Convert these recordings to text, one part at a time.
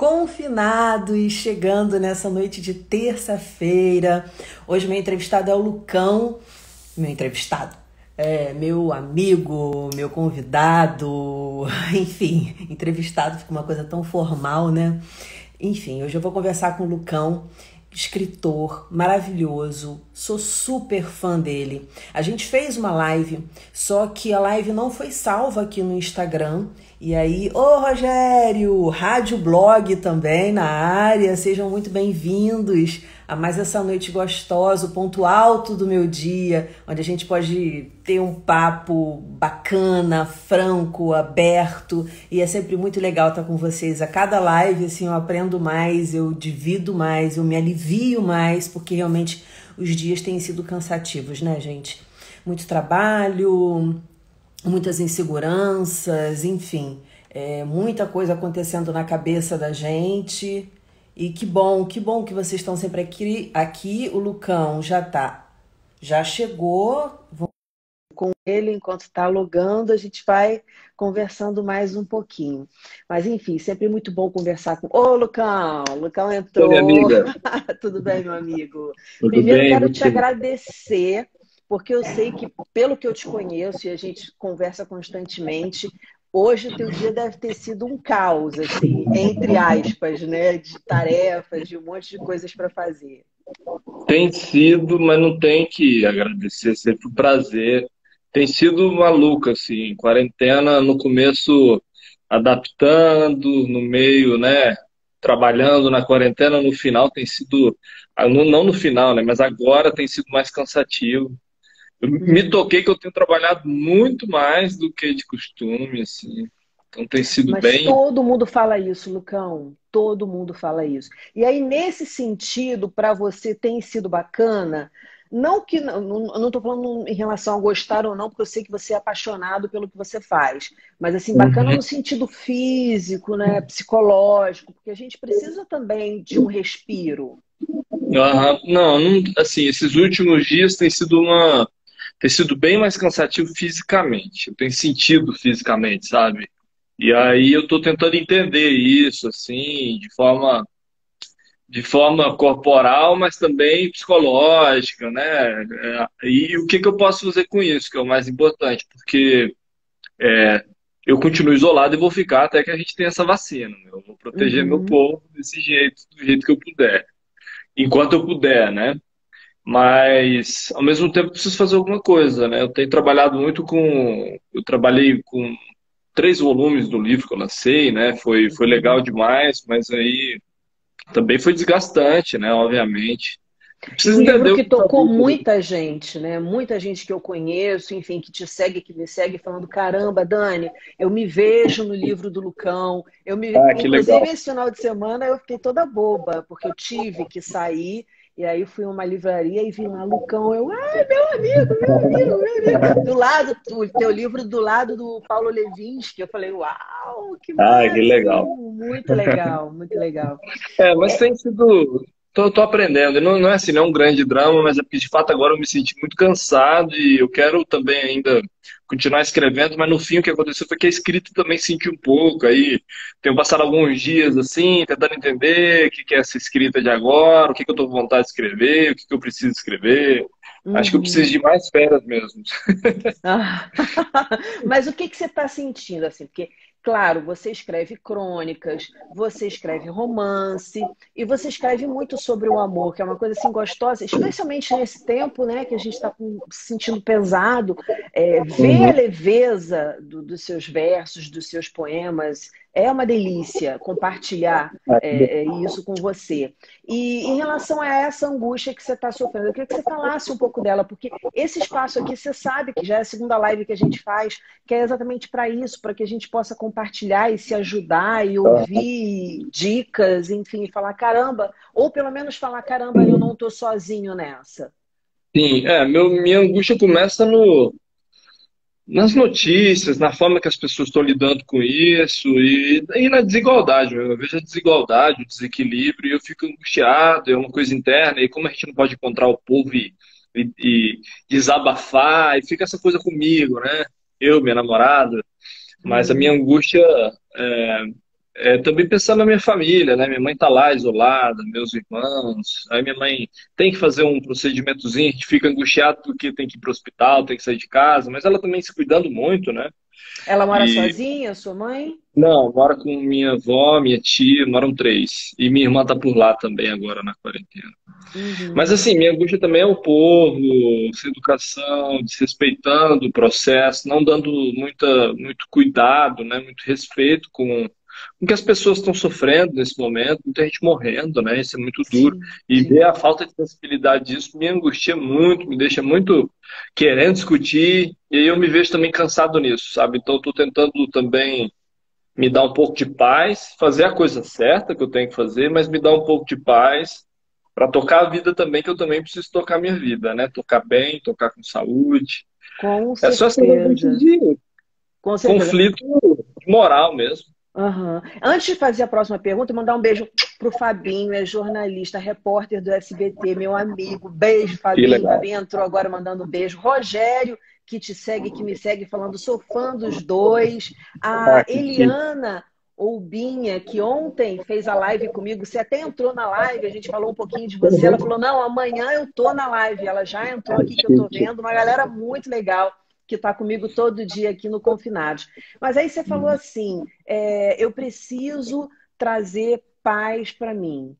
confinados, chegando nessa noite de terça-feira. Hoje meu entrevistado é o Lucão, meu entrevistado, meu amigo, meu convidado, enfim, entrevistado fica uma coisa tão formal, né? Enfim, hoje eu vou conversar com o Lucão, escritor maravilhoso, sou super fã dele. A gente fez uma live, só que a live não foi salva aqui no Instagram. E aí, ô Rogério, rádio blog também na área, sejam muito bem-vindos a mais essa noite gostosa, o ponto alto do meu dia, onde a gente pode ter um papo bacana, franco, aberto, e é sempre muito legal estar com vocês. A cada live, assim, eu aprendo mais, eu divido mais, eu me alivio mais, porque realmente os dias têm sido cansativos, né, gente? Muito trabalho, muitas inseguranças, enfim, muita coisa acontecendo na cabeça da gente. E que bom que vocês estão sempre aqui. O Lucão já chegou. Vamos com ele enquanto está logando, a gente vai conversando mais um pouquinho. Mas enfim, sempre muito bom conversar com. Ô, Lucão! O Lucão Oi, minha entrou. amiga. Tudo bem, meu amigo? Tudo Primeiro bem, quero te você? agradecer, porque eu sei que, pelo que eu te conheço e a gente conversa constantemente, hoje o teu dia deve ter sido um caos, assim, entre aspas, né? De tarefas, de um monte de coisas para fazer. Tem sido, mas não tem que agradecer, sempre um prazer. Tem sido maluco, assim, quarentena no começo adaptando, no meio, né, trabalhando na quarentena, no final tem sido, não no final, né, mas agora tem sido mais cansativo. Eu me Hum. toquei que eu tenho trabalhado muito mais do que de costume, assim, então tem sido Mas bem. todo mundo fala isso, Lucão. Todo mundo fala isso. E aí, nesse sentido, para você tem sido bacana? Não que não estou falando em relação a gostar ou não, porque eu sei que você é apaixonado pelo que você faz. Mas assim, bacana Uhum. no sentido físico, né? Psicológico, porque a gente precisa também de um respiro. Aham. Não, assim, esses últimos dias tem sido bem mais cansativo fisicamente. Eu tenho sentido fisicamente, sabe? E aí eu tô tentando entender isso, assim, de forma corporal, mas também psicológica, né? E o que que eu posso fazer com isso, que é o mais importante, porque eu continuo isolado e vou ficar até que a gente tenha essa vacina, né? Eu vou proteger meu Uhum. povo desse jeito, do jeito que eu puder, enquanto eu puder, né? Mas, ao mesmo tempo, preciso fazer alguma coisa, né? Eu tenho trabalhado muito com. Eu trabalhei com 3 volumes do livro que eu lancei, né? Foi legal Uhum. demais, mas aí também foi desgastante, né? Obviamente. E um Preciso entender livro o que que está tocou dentro. muita gente, né? Muita gente que eu conheço, enfim, que te segue, que me segue, falando: caramba, Dani, eu me vejo no livro do Lucão. Ah, que Inclusive, legal. esse final de semana eu fiquei toda boba, porque eu tive que sair. E aí fui a uma livraria e vi lá Lucão. Ai, meu amigo, meu amigo, meu amigo. Do lado, o teu livro do lado do Paulo Levinsky. Eu falei: uau, que Ah, que legal. máximo! Muito legal, muito legal. Mas tem sido. Tô aprendendo. Não é assim, não é um grande drama, mas é porque de fato agora eu me senti muito cansado e eu quero também ainda continuar escrevendo, mas no fim o que aconteceu foi que a escrita também senti um pouco. Aí tenho passado alguns dias assim, tentando entender o que que é essa escrita de agora, o que que eu tô com vontade de escrever, o que que eu preciso escrever. Acho que eu preciso Uhum. de mais férias mesmo. Ah, mas o que que você está sentindo assim? Porque, claro, você escreve crônicas, você escreve romance e você escreve muito sobre o amor, que é uma coisa assim gostosa, especialmente nesse tempo, né, que a gente está se sentindo pesado. Ver a Uhum. leveza dos seus versos, dos seus poemas, é uma delícia compartilhar isso com você. E em relação a essa angústia que você está sofrendo, eu queria que você falasse um pouco dela, porque esse espaço aqui, você sabe que já é a segunda live que a gente faz, que é exatamente para isso, para que a gente possa compartilhar e se ajudar e ouvir dicas, enfim, falar caramba, ou pelo menos falar caramba, eu não estou sozinho nessa. Sim, minha angústia começa no, nas notícias, na forma que as pessoas estão lidando com isso e na desigualdade. Eu vejo a desigualdade, o desequilíbrio e eu fico angustiado, é uma coisa interna. E como a gente não pode encontrar o povo e desabafar, e fica essa coisa comigo, né? Eu, minha namorada, mas a minha Uhum. angústia também pensando na minha família, né? Minha mãe tá lá isolada, meus irmãos. Aí minha mãe tem que fazer um procedimentozinho, a gente fica angustiado porque tem que ir pro hospital, tem que sair de casa, mas ela também se cuidando muito, né? Ela mora E sozinha, sua mãe? não, mora com minha avó, minha tia, moram três. E minha irmã tá por lá também agora na quarentena. Mas Uhum. assim, minha angústia também é o povo, sem educação, desrespeitando o processo, não dando muito cuidado, né, muito respeito com que as pessoas estão sofrendo nesse momento, muita gente morrendo, né, isso é muito duro. Sim, E ver sim. a falta de sensibilidade disso me angustia muito, me deixa muito querendo discutir, e aí eu me vejo também cansado nisso, sabe? Então estou tentando também me dar um pouco de paz, fazer a coisa certa que eu tenho que fazer, mas me dar um pouco de paz para tocar a vida também, que eu também preciso tocar a minha vida, né? Tocar bem, tocar com saúde. Com É só essa angústia certeza. de Com certeza. conflito moral mesmo. Aham. Antes de fazer a próxima pergunta, mandar um beijo pro Fabinho, é jornalista, repórter do SBT, meu amigo. Beijo, Que Fabinho. legal. Fabinho entrou agora mandando um beijo. Rogério, que te segue, que me segue, falando, sou fã dos dois. A Ah, que Eliana Oubinha, que ontem fez a live comigo, você até entrou na live, a gente falou um pouquinho de você. Ela falou: não, amanhã eu tô na live. Ela já entrou aqui que eu tô chique. vendo. Uma galera muito legal que está comigo todo dia aqui no Confinados. Mas aí você falou assim: eu preciso trazer paz para mim.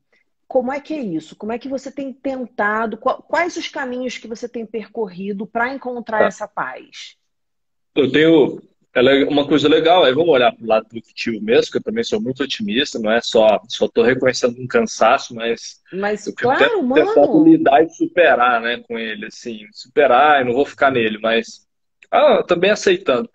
Como é que é isso? Como é que você tem tentado? Quais os caminhos que você tem percorrido para encontrar Tá. essa paz? Eu tenho uma coisa legal, aí vamos olhar para o lado positivo mesmo, que eu também sou muito otimista, não é só estou reconhecendo um cansaço, mas Mas, eu fico claro, tentando mano. lidar e superar, né, com ele, assim, superar e não vou ficar nele, mas também aceitando.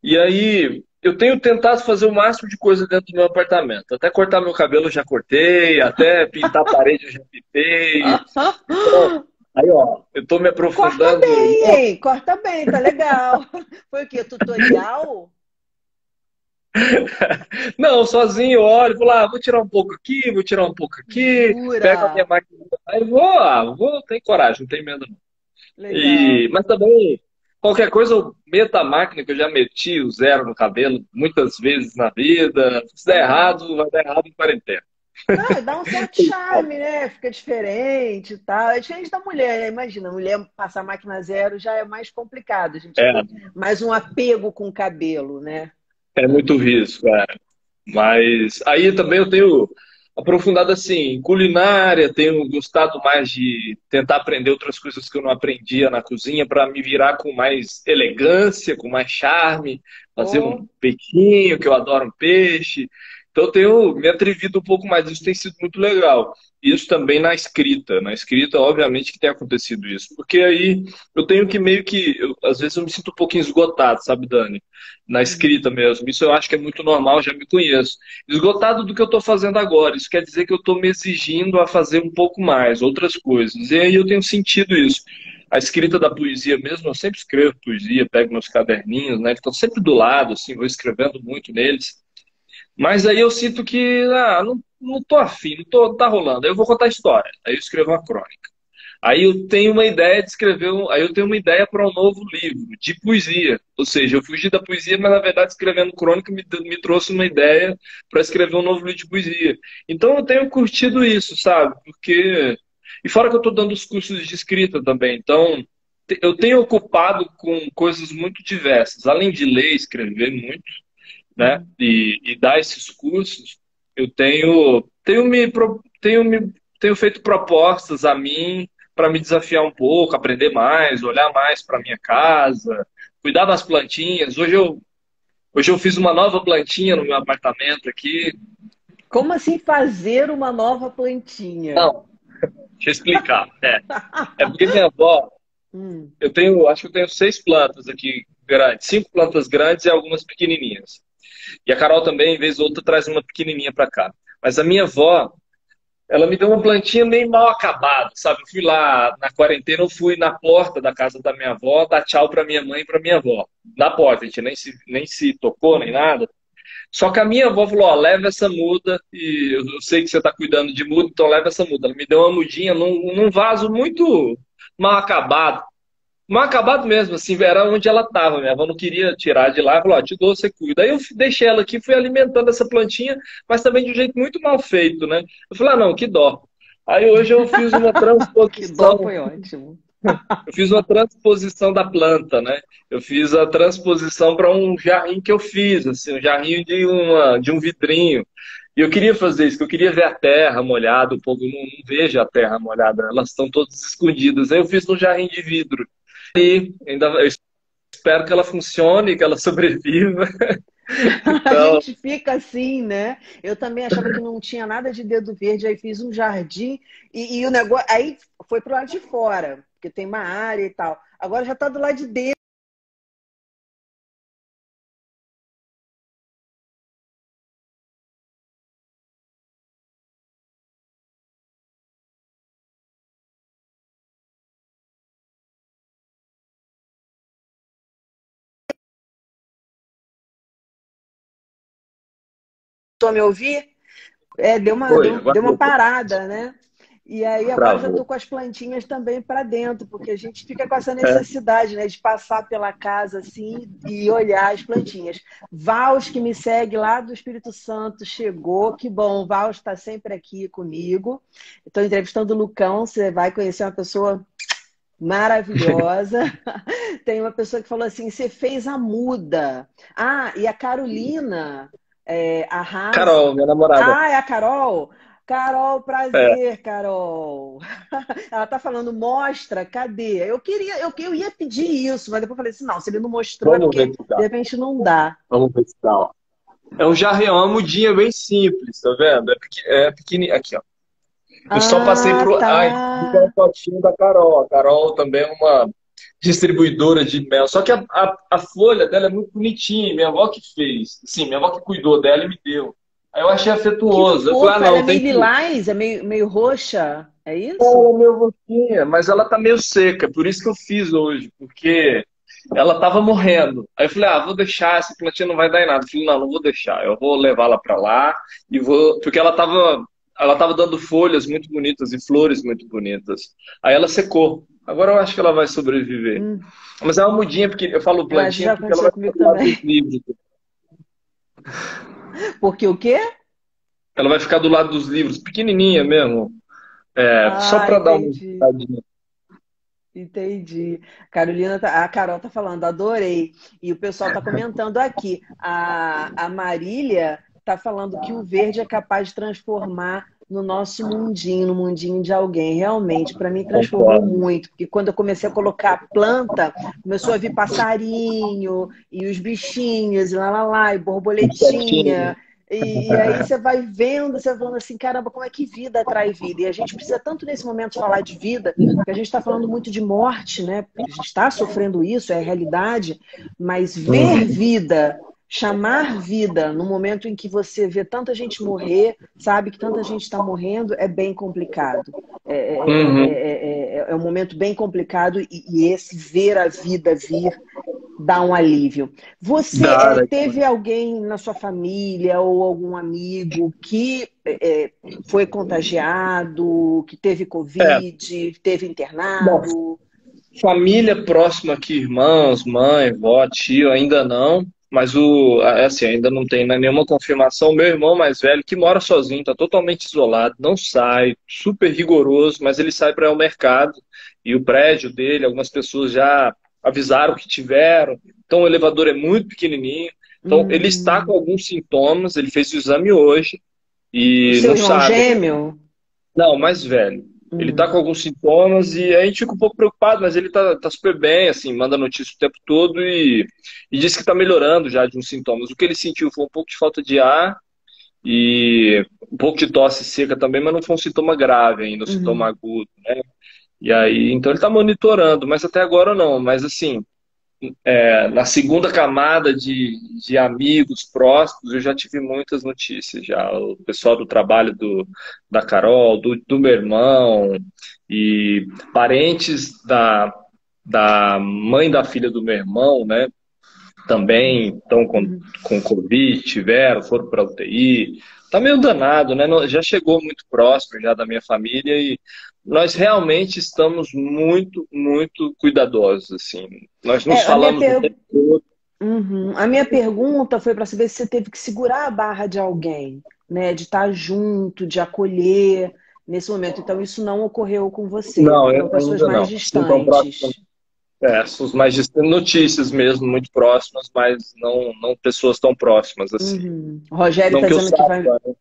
E aí, eu tenho tentado fazer o máximo de coisa dentro do meu apartamento. Até cortar meu cabelo eu já cortei, até pintar a parede eu já pintei. Então, aí, ó, eu tô me Corta aprofundando. bem, hein? Corta bem, tá legal. Foi o quê? Tutorial? Não, sozinho, eu olho, vou lá, vou tirar um pouco aqui, vou tirar um pouco aqui, pego a minha Jura? máquina, aí vou, tenho coragem, não tenho medo não. Legal. Mas também, qualquer coisa eu meto a máquina, que eu já meti o zero no cabelo muitas vezes na vida. Se der Aham. errado, vai dar errado em quarentena. Não, dá um certo charme, né? Fica diferente e tal. É diferente da mulher, né? Imagina, a mulher passar máquina zero já é mais complicado. A gente É, tem mais um apego com o cabelo, né? é muito risco, é. Mas aí também eu tenho aprofundado assim, em culinária, tenho gostado mais de tentar aprender outras coisas que eu não aprendia na cozinha para me virar com mais elegância, com mais charme, fazer Ou um peixinho, que eu adoro um peixe. Então eu tenho me atrevido um pouco mais, isso tem sido muito legal. Isso também na escrita. Na escrita, obviamente que tem acontecido isso, porque aí eu tenho que meio que, às vezes eu me sinto um pouquinho esgotado, sabe, Dani? Na escrita uhum. mesmo. Isso eu acho que é muito normal, já me conheço. Esgotado do que eu estou fazendo agora. Isso quer dizer que eu estou me exigindo a fazer um pouco mais, outras coisas. E aí eu tenho sentido isso. A escrita da poesia mesmo, eu sempre escrevo poesia, pego meus caderninhos, né? Que estão sempre do lado, assim, vou escrevendo muito neles. Mas aí eu sinto que, não tô afim, não tá rolando. Aí eu vou contar a história. Aí eu escrevo uma crônica. Aí eu tenho uma ideia de escrever, aí eu tenho uma ideia para um novo livro de poesia. Ou seja, eu fugi da poesia, mas na verdade escrevendo crônica me trouxe uma ideia para escrever um novo livro de poesia. Então eu tenho curtido isso, sabe? Porque e fora que eu estou dando os cursos de escrita também, então eu tenho ocupado com coisas muito diversas. Além de ler, e escrever muito, né? Uhum. E dar esses cursos, eu tenho feito propostas a mim para me desafiar um pouco, aprender mais, olhar mais para minha casa, cuidar das plantinhas. Hoje eu fiz uma nova plantinha no meu apartamento aqui. Como assim fazer uma nova plantinha? Não, deixa eu explicar. É porque minha avó, Hum. acho que eu tenho 6 plantas aqui grandes, 5 plantas grandes e algumas pequenininhas. E a Carol também, vez ou outra, traz uma pequenininha para cá. Mas a minha avó, ela me deu uma plantinha meio mal acabada, sabe? Eu fui lá na quarentena, eu fui na porta da casa da minha avó, dar tchau para minha mãe e para minha avó. Na porta, a gente nem se tocou, nem nada. Só que a minha avó falou: ó, leva essa muda, e eu sei que você está cuidando de muda, então leva essa muda. Ela me deu uma mudinha num vaso muito mal acabado. mal acabado mesmo, assim, era onde ela estava. Minha avó não queria tirar de lá, falou, ó, te dou, você cuida. Aí eu deixei ela aqui, fui alimentando essa plantinha, mas também de um jeito muito mal feito, né? Eu falei, ah, não, que dó. Aí hoje eu fiz uma Que dó transposição, foi ótimo. eu fiz uma transposição da planta, né? Eu fiz a transposição para um jarrinho que eu fiz, assim, um jarrinho de um vidrinho. E eu queria fazer isso, que eu queria ver a terra molhada, o povo não veja a terra molhada, elas estão todas escondidas. Aí eu fiz um jarrinho de vidro. E ainda eu espero que ela funcione, que ela sobreviva. A Então, gente fica assim, né? Eu também achava que não tinha nada de dedo verde, aí fiz um jardim e o negócio. Aí foi pro lado de fora, porque tem uma área e tal. Agora já tá do lado de dentro. Tô me ouvir? É, foi, agora deu uma voltou. parada, né? E aí agora já Travou. tô com as plantinhas também para dentro, porque a gente fica com essa É, necessidade, né, de passar pela casa assim e olhar as plantinhas. Vals, que me segue lá do Espírito Santo, chegou. Que bom, Vals está sempre aqui comigo. Estou entrevistando o Lucão, você vai conhecer uma pessoa maravilhosa. Tem uma pessoa que falou assim: você fez a muda. Ah, e a Carolina arrasa. Carol, minha namorada. Ah, é a Carol? Carol, É, prazer, Carol. Ela tá falando, mostra, cadê? Eu ia pedir isso, mas depois eu falei assim, não, se ele não mostrou é vamos ver porque se de dá. repente não dá. Vamos ver se dá. Ó. É um jarrão, uma mudinha bem simples, tá vendo? É pequenininho. Aqui, ó. Eu só passei Ah, pro. Ai, fica uma tá. fotinho da Carol. A Carol também é uma distribuidora de mel. Só que a folha dela é muito bonitinha. Minha avó que fez. Sim, minha avó que cuidou dela e me deu. Aí eu achei Que afetuoso. Eu falei, ah, fofa, ela é não, meio tem que. lilás, é meio roxa, é Ela isso? é meio roxinha, mas ela tá meio seca. Por isso que eu fiz hoje. Porque ela tava morrendo. Aí eu falei, ah, vou deixar. Essa plantinha não vai dar em nada. Eu falei, não, não vou deixar. Eu vou levá-la pra lá e vou. Porque ela tava dando folhas muito bonitas e flores muito bonitas. Aí ela secou. Agora eu acho que ela vai sobreviver. Hum, Mas é uma mudinha, porque eu falo eu acho que plantinha já porque ela aconteceu vai ficar comigo do lado dos também. livros. Porque o quê? Ela vai ficar do lado dos livros, pequenininha mesmo. É, só Ah, para dar uma entendi. visitadinha. Entendi. A Carol tá falando, adorei. E o pessoal tá comentando aqui. A Marília tá falando que o verde é capaz de transformar no nosso mundinho, no mundinho de alguém. Realmente, para mim transformou Concordo. muito, porque quando eu comecei a colocar a planta, começou a vir passarinho e os bichinhos, e lá, lá, lá, e Insetinho. borboletinha. E aí você vai vendo, você vai falando assim, caramba, como é que vida atrai vida? E a gente precisa tanto nesse momento falar de vida, porque a gente está falando muito de morte, né? A gente está sofrendo isso, é a realidade, mas ver Uhum. vida, chamar vida no momento em que você vê tanta gente morrer, sabe que tanta gente está morrendo, é bem complicado. Uhum. É um momento bem complicado e esse ver a vida vir dá um alívio. Você Dá, né? teve alguém na sua família ou algum amigo que foi contagiado, que teve É, Covid, teve bom, internado? família próxima aqui, irmãos, mãe, vó, tio, ainda não. Mas assim, ainda não tem nenhuma confirmação. Meu irmão mais velho, que mora sozinho, está totalmente isolado, não sai, super rigoroso, mas ele sai para ir ao mercado. E o prédio dele, algumas pessoas já avisaram que tiveram. Então o elevador é muito pequenininho. Então ele está com Hum. alguns sintomas, ele fez o exame hoje O e seu não irmão sabe. gêmeo? Não, mais velho. Ele tá com Hum. alguns sintomas e a gente fica um pouco preocupado, mas ele tá super bem, assim, manda notícia o tempo todo e diz que tá melhorando já de uns sintomas. O que ele sentiu foi um pouco de falta de ar e um pouco de tosse seca também, mas não foi um sintoma grave ainda, um sintoma Uhum. agudo, né? E aí, então ele tá monitorando, mas até agora não. Mas assim, na segunda camada de amigos próximos, eu já tive muitas notícias já. O pessoal do trabalho da Carol, do meu irmão, e parentes da mãe da filha do meu irmão, né? também estão com Covid, tiveram, foram para UTI. Tá meio danado, né? Já chegou muito próximo já da minha família e nós realmente estamos muito, muito cuidadosos, assim. Nós nos É, a minha falamos o tempo todo. Uhum. A minha pergunta foi para saber se você teve que segurar a barra de alguém, né? De estar junto, de acolher nesse momento. Então, isso não ocorreu com você. Não, Foram pessoas ainda mais não. Assim, tão próximo. distantes. Os mais notícias mesmo, muito próximas, mas não pessoas tão próximas assim. Uhum. O Rogério Não está que eu dizendo que saiba, vai. né?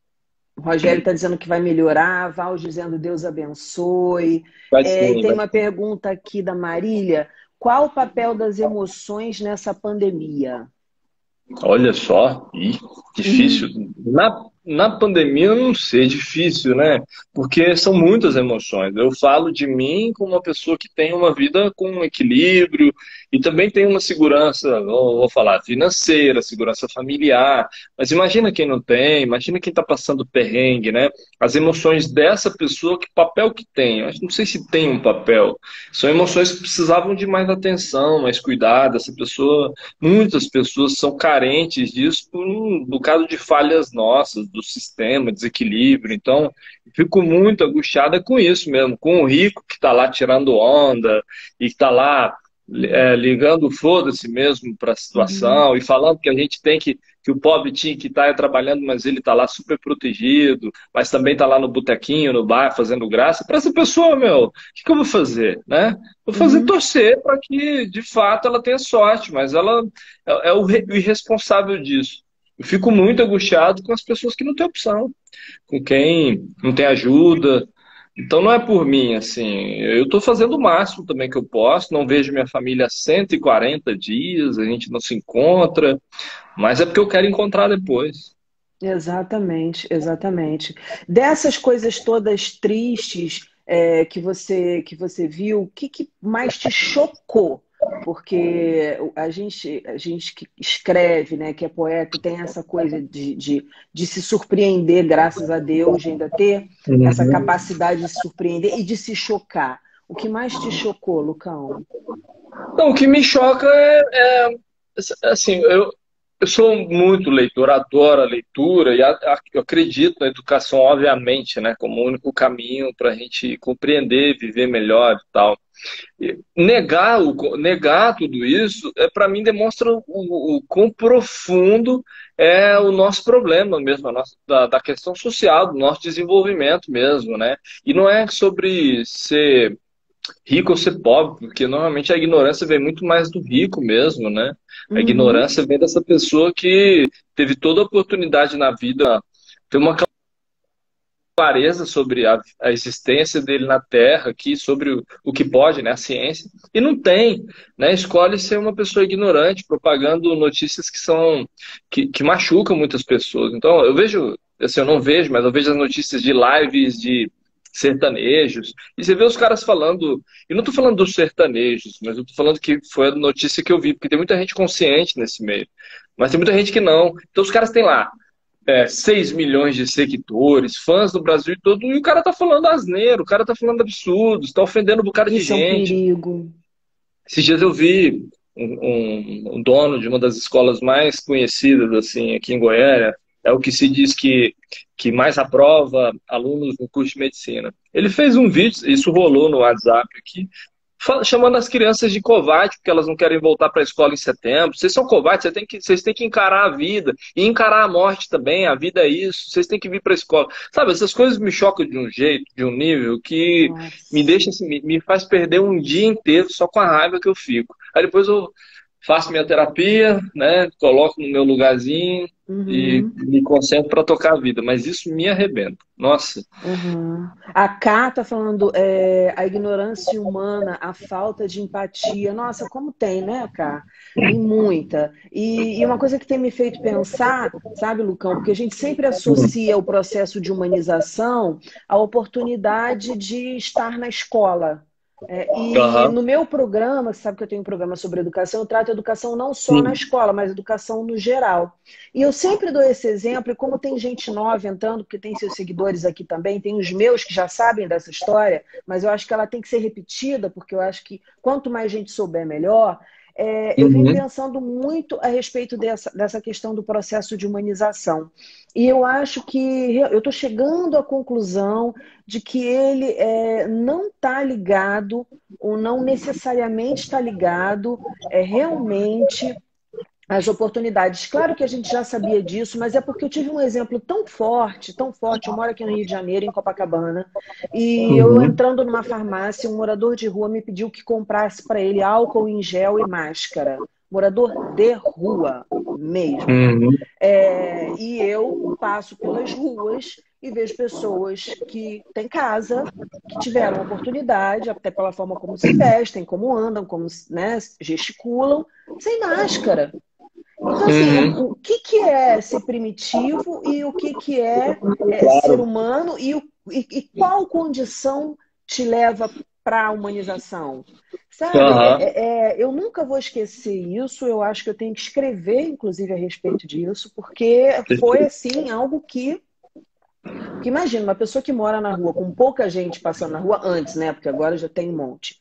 O Rogério está dizendo que vai melhorar, Val dizendo Deus abençoe. Vai É, e sim, tem vai uma sim. pergunta aqui da Marília: qual o papel das emoções nessa pandemia? Olha só, difícil. Uhum. Na pandemia, eu não sei, difícil, né? Porque são muitas emoções. Eu falo de mim como uma pessoa que tem uma vida com um equilíbrio e também tem uma segurança, vou falar, financeira, segurança familiar. Mas imagina quem não tem, imagina quem está passando perrengue, né? As emoções dessa pessoa, que papel que tem? Eu não sei se tem um papel. São emoções que precisavam de mais atenção, mais cuidado. Essa pessoa. Muitas pessoas são carentes disso por um bocado de falhas nossas, do sistema, desequilíbrio. Então, eu fico muito angustiada com isso mesmo, com o rico que está lá tirando onda e que está lá ligando foda-se mesmo para a Uhum. situação e falando que a gente tem que o pobre tinha que estar trabalhando, mas ele está lá super protegido, mas também está lá no botequinho, no bar, fazendo graça. Para essa pessoa, meu, o que eu vou fazer, né? Vou fazer Uhum. torcer para que, de fato, ela tenha sorte, mas ela é o irresponsável disso. Eu fico muito angustiado com as pessoas que não têm opção, com quem não tem ajuda. Então não é por mim, assim. Eu estou fazendo o máximo também que eu posso. Não vejo minha família há 140 dias, a gente não se encontra, mas é porque eu quero encontrar depois. Exatamente, exatamente. Dessas coisas todas tristes que você viu, o que mais te chocou? Porque a gente que escreve, né, que é poeta, tem essa coisa de se surpreender, graças a Deus, de ainda ter essa Uhum. capacidade de se surpreender e de se chocar. O que mais te chocou, Lucão? Então, o que me choca assim, eu sou muito leitor, adoro a leitura e eu acredito na educação, obviamente, né, como o único caminho para a gente compreender, viver melhor e tal. E negar tudo isso, para mim, demonstra o quão profundo é o nosso problema mesmo, da questão social, do nosso desenvolvimento mesmo, né? E não é sobre ser rico ou ser pobre, porque normalmente a ignorância vem muito mais do rico mesmo, né? A Uhum. ignorância vem dessa pessoa que teve toda a oportunidade na vida, ter uma clareza sobre a existência dele na Terra, aqui, sobre o que pode, né, a ciência, e não tem, né, escolhe ser uma pessoa ignorante, propagando notícias que machucam muitas pessoas. Então, eu vejo, assim, eu não vejo, mas eu vejo as notícias de lives de sertanejos, e você vê os caras falando, e não estou falando dos sertanejos, mas eu estou falando que foi a notícia que eu vi, porque tem muita gente consciente nesse meio, mas tem muita gente que não. Então os caras têm lá 6 milhões de seguidores, fãs do Brasil todo, e o cara tá falando asneiro, o cara tá falando absurdos, tá ofendendo um bocado de Isso é um gente. perigo. Esses dias eu vi um dono de uma das escolas mais conhecidas assim aqui em Goiânia, é o que se diz que mais aprova alunos no curso de medicina. Ele fez um vídeo, isso rolou no WhatsApp aqui, chamando as crianças de covarde, porque elas não querem voltar para a escola em setembro. Vocês são covardes, vocês têm que encarar a vida e encarar a morte também. A vida é isso, vocês têm que vir para a escola. Sabe, essas coisas me chocam de um jeito, de um nível, que me Nossa. deixa assim, me faz perder um dia inteiro só com a raiva que eu fico. Aí depois eu faço minha terapia, né? Coloco no meu lugarzinho e Uhum. me concentro para tocar a vida. Mas isso me arrebenta. Nossa. Uhum. A Ká tá falando a ignorância humana, a falta de empatia. Nossa, como tem, né, Ká? Tem muita. E uma coisa que tem me feito pensar, sabe, Lucão, porque a gente sempre associa o processo de humanização à oportunidade de estar na escola. E Aham. no meu programa, você sabe que eu tenho um programa sobre educação, eu trato educação não só na Sim. escola, mas educação no geral. E eu sempre dou esse exemplo, e como tem gente nova entrando, porque tem seus seguidores aqui também, tem os meus que já sabem dessa história, mas eu acho que ela tem que ser repetida, porque eu acho que quanto mais gente souber, melhor. eu venho Uhum. pensando muito a respeito dessa questão do processo de humanização. E eu acho que eu estou chegando à conclusão de que ele não está ligado, ou não necessariamente está ligado, realmente as oportunidades. Claro que a gente já sabia disso, mas é porque eu tive um exemplo tão forte, tão forte. Eu moro aqui no Rio de Janeiro, em Copacabana, e eu Uhum. entrando numa farmácia, um morador de rua me pediu que comprasse para ele álcool em gel e máscara. Morador de rua mesmo. Uhum. E eu passo pelas ruas e vejo pessoas que têm casa, que tiveram oportunidade, até pela forma como se vestem, como andam, como, né, gesticulam, sem máscara. Então, assim, Uhum. o que que é ser primitivo e o que que é ser Claro. humano e qual condição te leva para a humanização? Sabe, Aham. eu nunca vou esquecer isso, eu acho que eu tenho que escrever, inclusive, a respeito disso, porque foi, assim, algo que... Porque imagina, uma pessoa que mora na rua, com pouca gente passando na rua, antes, né? Porque agora já tem um monte.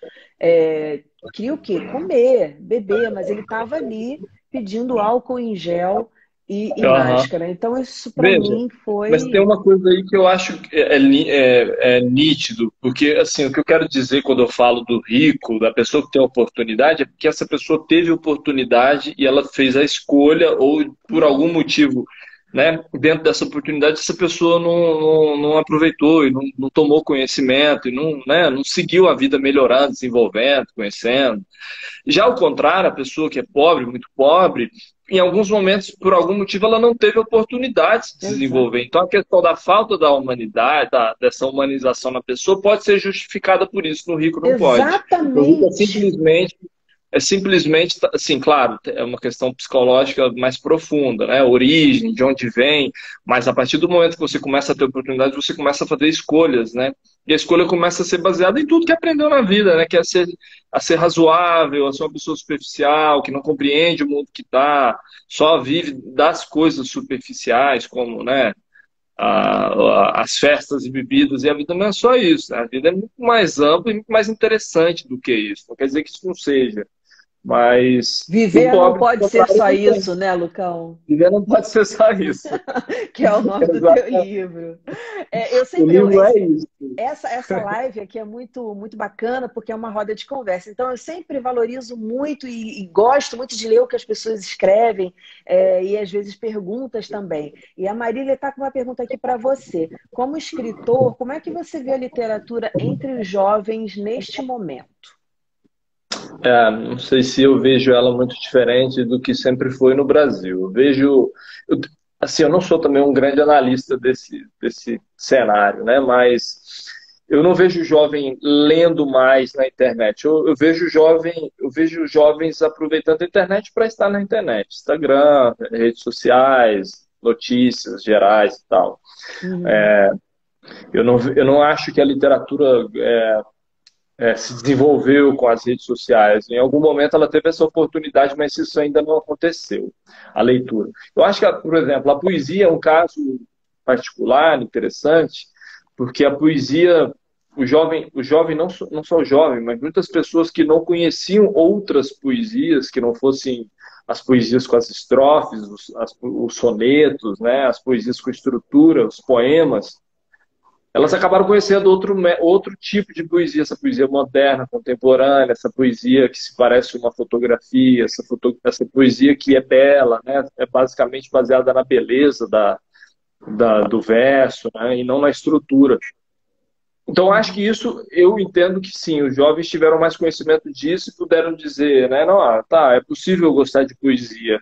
Queria o quê? Comer, beber, mas ele estava ali pedindo álcool em gel e Aham. máscara. Então, isso para Veja, mim mas tem foi... uma coisa aí que eu acho que é nítido, porque assim, o que eu quero dizer quando eu falo do rico, da pessoa que tem oportunidade, é porque essa pessoa teve oportunidade e ela fez a escolha, ou por algum motivo, né, dentro dessa oportunidade, essa pessoa não aproveitou e não tomou conhecimento e não, né, não seguiu a vida melhorando, desenvolvendo, conhecendo. Já ao contrário, a pessoa que é pobre, muito pobre, em alguns momentos, por algum motivo, ela não teve oportunidade de se Exato. desenvolver. Então, a questão da falta da humanidade, dessa humanização na pessoa, pode ser justificada por isso. No rico, não pode. O rico Exatamente. é simplesmente, assim, claro, é uma questão psicológica mais profunda, né? Origem, de onde vem, mas a partir do momento que você começa a ter oportunidade, você começa a fazer escolhas, né? E a escolha começa a ser baseada em tudo que aprendeu na vida, né? Que é a ser razoável, a ser uma pessoa superficial, que não compreende o mundo que está, só vive das coisas superficiais, como, né? As festas e bebidas, e a vida não é só isso, né? A vida é muito mais ampla e muito mais interessante do que isso. Não quer dizer que isso não seja, mas o Viver não pobre, pelo pode ser contrário, só não tem. isso, né, Lucão? Viver não pode ser só isso. Que é o nome do teu Exato. livro. Eu O sempre, livro é isso. essa live aqui é muito, muito bacana porque é uma roda de conversa. Então, eu sempre valorizo muito e gosto muito de ler o que as pessoas escrevem e às vezes perguntas também. E a Marília está com uma pergunta aqui para você. Como escritor, como é que você vê a literatura entre os jovens neste momento? Não sei se eu vejo ela muito diferente do que sempre foi no Brasil. Eu, assim, eu não sou também um grande analista desse cenário, né? Mas eu não vejo o jovem lendo mais na internet. Eu vejo jovens aproveitando a internet para estar na internet, Instagram, redes sociais, notícias gerais e tal. Uhum. Eu não acho que a literatura se desenvolveu com as redes sociais. Em algum momento ela teve essa oportunidade, mas isso ainda não aconteceu, a leitura. Eu acho que, por exemplo, a poesia é um caso particular, interessante, porque a poesia, o jovem não só o jovem, mas muitas pessoas que não conheciam outras poesias, que não fossem as poesias com as estrofes, os sonetos, né, as poesias com estrutura, os poemas, elas acabaram conhecendo outro tipo de poesia, essa poesia moderna, contemporânea, essa poesia que se parece uma fotografia, essa poesia que é bela, né? É basicamente baseada na beleza do verso, né? E não na estrutura. Então, acho que isso, eu entendo que sim, os jovens tiveram mais conhecimento disso e puderam dizer, né, não, tá, é possível gostar de poesia.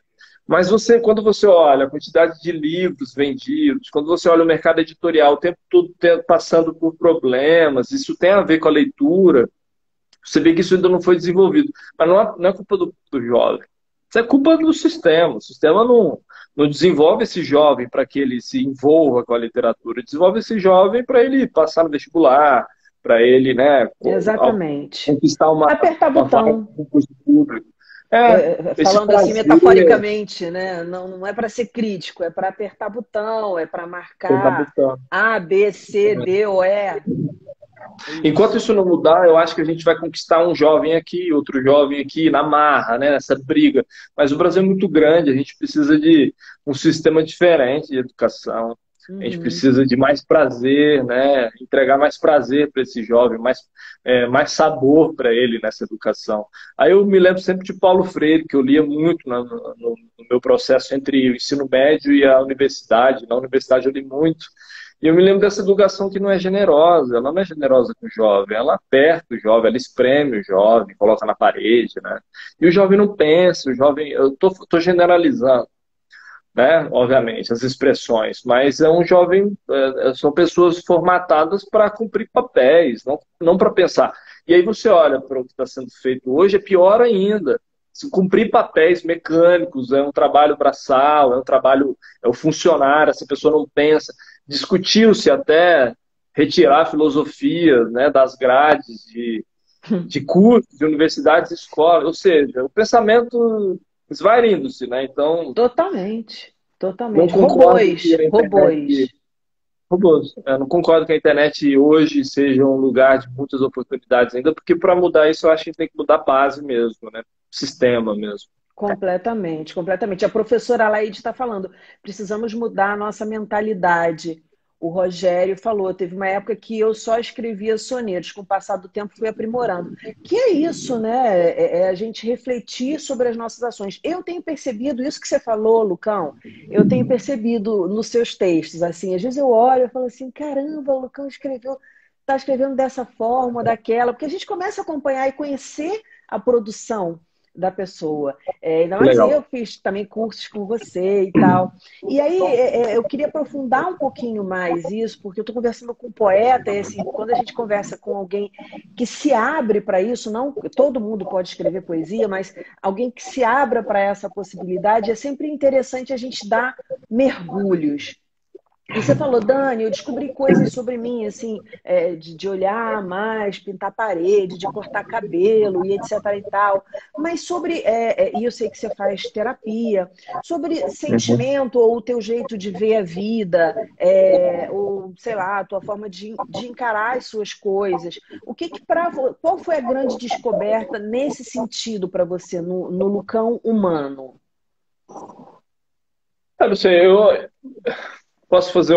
Mas quando você olha a quantidade de livros vendidos, quando você olha o mercado editorial o tempo todo passando por problemas, isso tem a ver com a leitura, você vê que isso ainda não foi desenvolvido. Mas não é culpa do jovem. Isso é culpa do sistema. O sistema não desenvolve esse jovem para que ele se envolva com a literatura. Desenvolve esse jovem para ele passar no vestibular, para ele, né, Exatamente. conquistar Apertar uma vaga botão. no concurso público. Esse Falando assim prazer, metaforicamente, né? Não, não é para ser crítico, é para apertar botão, é para ele tá marcar botando. A, B, C, D ou E. É Enquanto isso. isso não mudar, eu acho que a gente vai conquistar um jovem aqui, outro jovem aqui, na marra, né, nessa briga. Mas o Brasil é muito grande, a gente precisa de um sistema diferente de educação. A gente Uhum. precisa de mais prazer, né, entregar mais prazer para esse jovem, mais sabor para ele nessa educação. Aí eu me lembro sempre de Paulo Freire, que eu lia muito no meu processo entre o ensino médio e a universidade. Na universidade eu li muito. E eu me lembro dessa educação que não é generosa, ela não é generosa com o jovem, ela aperta o jovem, ela espreme o jovem, coloca na parede, né? E o jovem não pensa, o jovem, eu tô generalizando, né? Obviamente, as expressões, mas é um jovem, são pessoas formatadas para cumprir papéis, não para pensar. E aí você olha para o que está sendo feito hoje, é pior ainda. Se cumprir papéis mecânicos, é um trabalho braçal, é o funcionário, essa pessoa não pensa. Discutiu-se até retirar a filosofia, né, das grades de cursos, de universidades e escolas, ou seja, o pensamento esvaindo-se, né? Então, Totalmente. não Totalmente. concordo que Robôs. a Robôs. internet. Robôs. Eu não concordo que a internet hoje seja um lugar de muitas oportunidades ainda, porque para mudar isso eu acho que tem que mudar a base mesmo, né? O sistema mesmo. Completamente, completamente. A professora Laide está falando, precisamos mudar a nossa mentalidade. O Rogério falou, teve uma época que eu só escrevia sonetos, com o passar do tempo fui aprimorando. Que é isso, né? É a gente refletir sobre as nossas ações. Eu tenho percebido isso que você falou, Lucão, eu tenho percebido nos seus textos, assim, às vezes eu olho e falo assim, caramba, o Lucão escreveu, está escrevendo dessa forma, daquela, porque a gente começa a acompanhar e conhecer a produção da pessoa. Ainda Que mais eu legal. fiz também cursos com você e tal. E aí eu queria aprofundar um pouquinho mais isso, porque eu estou conversando com um poeta, e assim, quando a gente conversa com alguém que se abre para isso, não todo mundo pode escrever poesia, mas alguém que se abra para essa possibilidade, é sempre interessante a gente dar mergulhos. E você falou, Dani, eu descobri coisas sobre mim, assim, de olhar mais, pintar parede, de cortar cabelo e etc e tal. Mas sobre, e eu sei que você faz terapia, sobre Uhum. sentimento ou o teu jeito de ver a vida, ou sei lá, a tua forma de encarar as suas coisas. Qual foi a grande descoberta nesse sentido para você, no Lucão humano? Eu não sei, eu posso fazer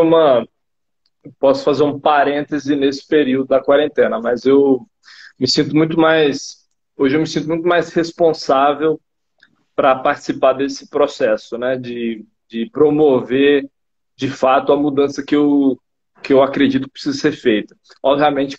posso fazer um parêntese nesse período da quarentena, mas eu me sinto muito mais, hoje eu me sinto muito mais responsável para participar desse processo, né, de promover de fato a mudança que eu acredito que precisa ser feita. Obviamente,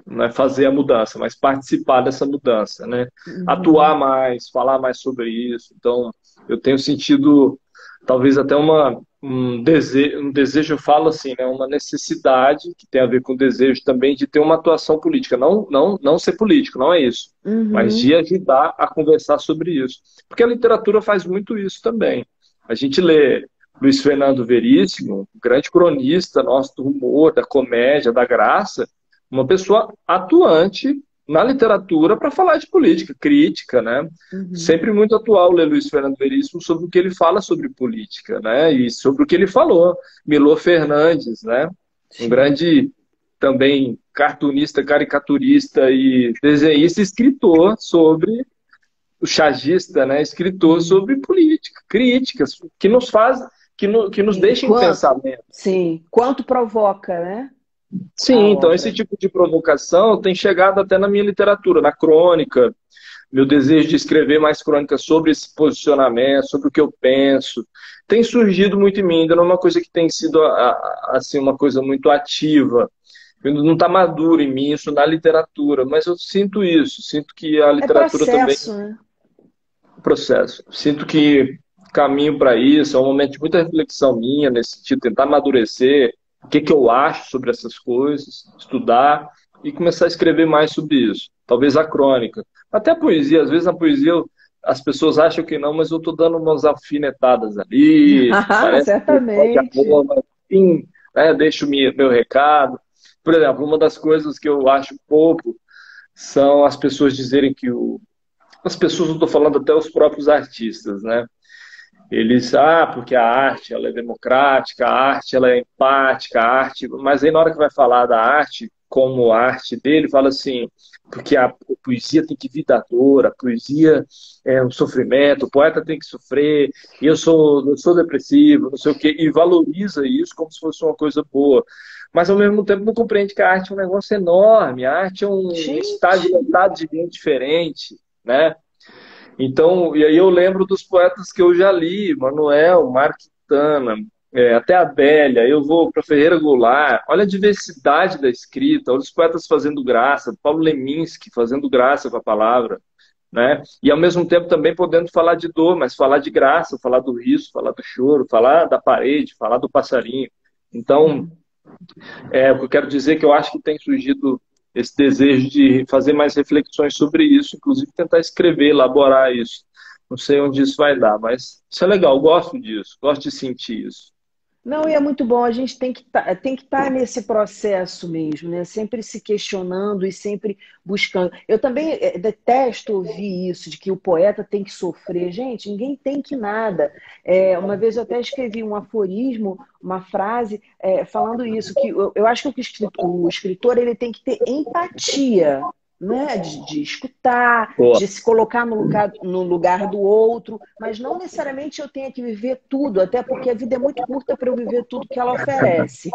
não é fazer a mudança, mas participar dessa mudança, né? Atuar Uhum. mais, falar mais sobre isso. Então, eu tenho sentido talvez até um desejo, eu falo assim, né? Uma necessidade que tem a ver com o desejo também de ter uma atuação política. Não ser político, não é isso. Mas Uhum. de ajudar a conversar sobre isso. Porque a literatura faz muito isso também. A gente lê Luiz Fernando Veríssimo, um grande cronista nosso do humor, da comédia, da graça, uma pessoa atuante na literatura para falar de política, crítica, né? Uhum. Sempre muito atual ler Luiz Fernando Veríssimo sobre o que ele fala sobre política, né? E sobre o que ele falou. Milor Fernandes, né? Um Sim. grande também cartunista, caricaturista e desenhista, escritor sobre o chagista, né? Escritor Uhum. sobre política, críticas que nos faz, que nos E deixa em pensamento. sim, quanto provoca, né? A Sim, então esse obra. tipo de provocação tem chegado até na minha literatura, na crônica, meu desejo de escrever mais crônicas sobre esse posicionamento, sobre o que eu penso, tem surgido muito em mim, ainda não é uma coisa que tem sido assim uma coisa muito ativa. Ainda não está maduro em mim isso na literatura, mas eu sinto isso, sinto que a É literatura também processo, né? é um processo. Sinto que caminho para isso, é um momento de muita reflexão minha nesse sentido, tentar amadurecer o que, que eu acho sobre essas coisas, estudar e começar a escrever mais sobre isso. Talvez a crônica. Até a poesia, às vezes a poesia as pessoas acham que não, mas eu estou dando umas alfinetadas ali, Ah, parece que pode certamente. amor, mas sim, né, deixo meu recado. Por exemplo, uma das coisas que eu acho pouco são as pessoas dizerem que as pessoas, não estou falando até os próprios artistas, né? Eles, porque a arte ela é democrática, a arte ela é empática, a arte, mas aí na hora que vai falar da arte, como a arte dele, fala assim, porque a poesia tem que vir da dor, a poesia é um sofrimento, o poeta tem que sofrer, e eu sou depressivo, não sei o quê, e valoriza isso como se fosse uma coisa boa. Mas ao mesmo tempo não compreende que a arte é um negócio enorme, a arte é um estágio Gente, lotado de gente diferente, né? Então, e aí eu lembro dos poetas que eu já li, Manuel, Mark Tana, até a Adélia, eu vou para Ferreira Goulart, olha a diversidade da escrita, olha os poetas fazendo graça, Paulo Leminski fazendo graça com a palavra, né? E ao mesmo tempo também podendo falar de dor, mas falar de graça, falar do riso, falar do choro, falar da parede, falar do passarinho. Então, o que eu quero dizer é que eu acho que tem surgido esse desejo de fazer mais reflexões sobre isso, inclusive tentar escrever, elaborar isso. Não sei onde isso vai dar, mas isso é legal, eu gosto disso, gosto de sentir isso. não, e é muito bom, a gente tem que estar nesse processo mesmo, né? Sempre se questionando e sempre buscando. Eu também detesto ouvir isso, de que o poeta tem que sofrer. Gente, ninguém tem que nada. Uma vez eu até escrevi um aforismo, uma frase, falando isso, que eu acho que o escritor ele tem que ter empatia, né? De escutar, Boa. de se colocar no lugar do outro, mas não necessariamente eu tenha que viver tudo, até porque a vida é muito curta para eu viver tudo que ela oferece.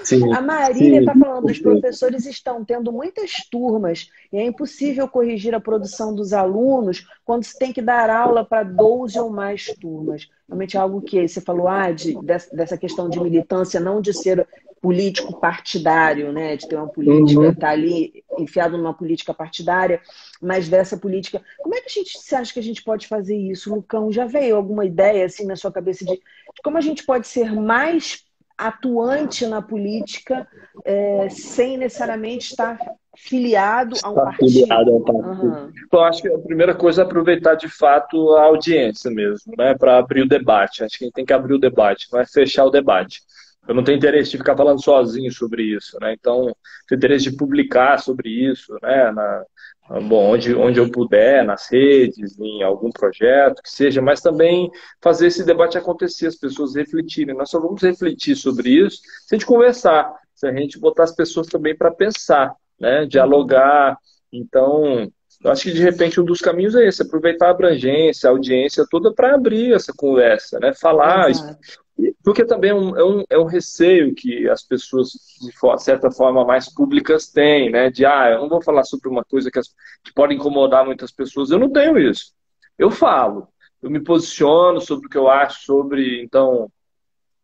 Sim, A Marília sim. está falando, os professores estão tendo muitas turmas e é impossível corrigir a produção dos alunos quando se tem que dar aula para 12 ou mais turmas. Realmente é algo que você falou, dessa questão de militância, não de ser político partidário, né? De ter uma política, Uhum. estar ali enfiado numa política partidária, mas dessa política. Como é que você acha que a gente pode fazer isso, Lucão? Já veio alguma ideia assim na sua cabeça de como a gente pode ser mais atuante na política sem necessariamente estar filiado a um Está afiliado partido? ao partido. Uhum. Então, acho que a primeira coisa é aproveitar de fato a audiência mesmo, né, para abrir o debate. Acho que a gente tem que abrir o debate, não é fechar o debate. Eu não tenho interesse de ficar falando sozinho sobre isso, né? Então, tenho interesse de publicar sobre isso, né? Bom, onde eu puder, nas redes, em algum projeto que seja, mas também fazer esse debate acontecer, as pessoas refletirem. Nós só vamos refletir sobre isso se a gente conversar, se a gente botar as pessoas também para pensar, né? Uhum. Dialogar. Então, eu acho que de repente um dos caminhos é esse, aproveitar a abrangência, a audiência toda para abrir essa conversa, né? Falar, Exato. porque também é um receio que as pessoas, de certa forma, mais públicas têm, né? De, eu não vou falar sobre uma coisa que pode incomodar muitas pessoas. Eu não tenho isso. Eu falo, eu me posiciono sobre o que eu acho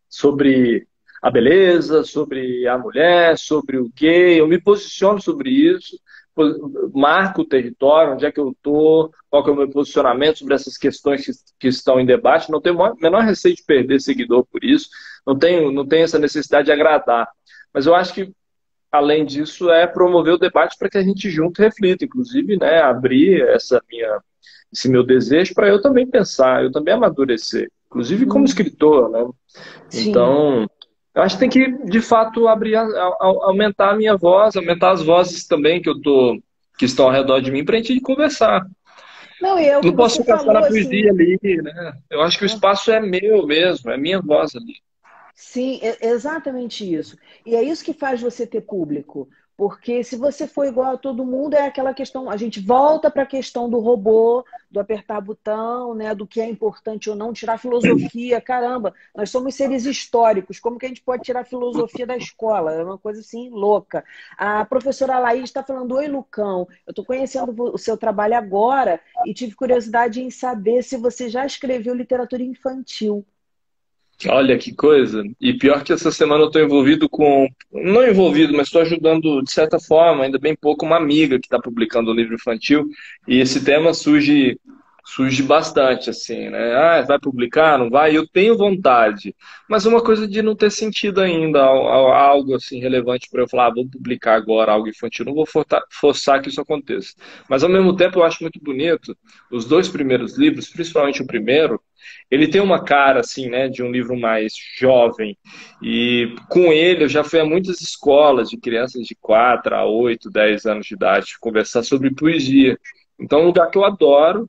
sobre a beleza, sobre a mulher, sobre o gay, eu me posiciono sobre isso, marco o território, onde é que eu estou, qual que é o meu posicionamento sobre essas questões que estão em debate. Não tenho o menor receio de perder seguidor por isso, não tenho essa necessidade de agradar. Mas eu acho que, além disso, é promover o debate para que a gente junto reflita, inclusive, né, abrir esse meu desejo para eu também pensar, eu também amadurecer, inclusive como Hum, escritor, né? sim. Então, eu acho que tem que, de fato, aumentar a minha voz, aumentar as vozes também que estão ao redor de mim para a gente conversar. Não, e é o que Não posso você ficar só falou, na poesia assim. ali, né? Eu acho que o espaço é meu mesmo, é minha voz ali. Sim, é exatamente isso. E é isso que faz você ter público. Porque se você for igual a todo mundo, é aquela questão. A gente volta para a questão do robô, do apertar botão, né, do que é importante ou não, tirar filosofia. Caramba, nós somos seres históricos. Como que a gente pode tirar filosofia da escola? É uma coisa assim louca. A professora Laís está falando: Oi, Lucão, eu estou conhecendo o seu trabalho agora e tive curiosidade em saber se você já escreveu literatura infantil. Olha que coisa. E pior que essa semana eu estou envolvido com. Não envolvido, mas estou ajudando, de certa forma, ainda bem pouco, uma amiga que está publicando um livro infantil. E esse tema surge bastante, assim, né? Vai publicar? Não vai? Eu tenho vontade. Mas é uma coisa de não ter sentido ainda algo assim relevante para eu falar, vou publicar agora algo infantil. Não vou forçar que isso aconteça. Mas ao mesmo tempo eu acho muito bonito os dois primeiros livros, principalmente o primeiro. Ele tem uma cara, assim, né, de um livro mais jovem. E com ele eu já fui a muitas escolas de crianças de 4 a 8, 10 anos de idade conversar sobre poesia. Então é um lugar que eu adoro,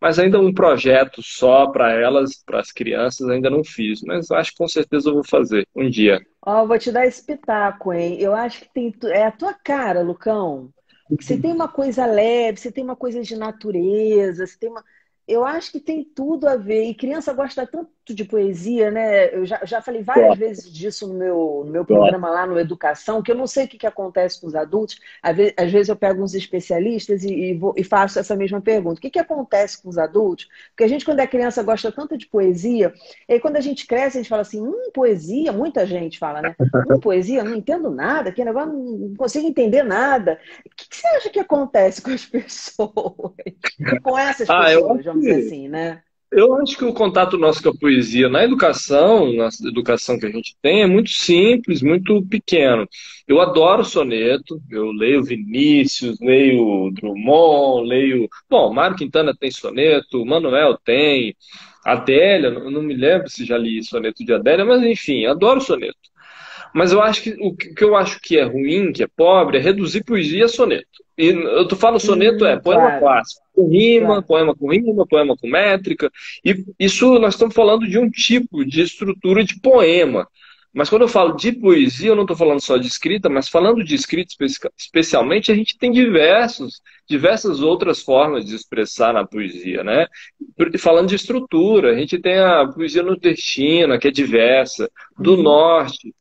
mas ainda um projeto só para elas, para as crianças, ainda não fiz. Mas acho que com certeza eu vou fazer um dia. Ó, vou te dar esse pitaco, hein? Eu acho que tem, é a tua cara, Lucão. Você tem uma coisa leve, você tem uma coisa de natureza, você tem uma. Eu acho que tem tudo a ver. E criança gosta tanto de poesia, né? Eu já falei várias Gosto, vezes disso no meu gosto. programa lá no Educação, que eu não sei o que, que acontece com os adultos. Às vezes eu pego uns especialistas e faço essa mesma pergunta. O que, que acontece com os adultos? Porque a gente, quando é criança, gosta tanto de poesia, e aí quando a gente cresce, a gente fala assim, poesia, muita gente fala, né? Poesia, não entendo nada, que negócio, não consigo entender nada. O que que você acha que acontece com as pessoas? Com essas Ah, eu pessoas, acho vamos dizer que assim, né? Eu acho que o contato nosso com a poesia na educação que a gente tem, é muito simples, muito pequeno. Eu adoro soneto, eu leio Vinícius, leio Drummond, leio. Bom, Mário Quintana tem soneto, Manuel tem, Adélia, não me lembro se já li soneto de Adélia, mas enfim, adoro soneto. Mas eu acho que que eu acho que é ruim, que é pobre, é reduzir poesia a soneto. E eu tô falando soneto é poema Claro, clássico, com rima, claro. poema com rima, poema com métrica. E isso nós estamos falando de um tipo de estrutura de poema. Mas quando eu falo de poesia, eu não estou falando só de escrita, mas falando de escrita especialmente, a gente tem diversas outras formas de expressar na poesia, né? Falando de estrutura, a gente tem a poesia nordestina, que é diversa, do Uhum. norte.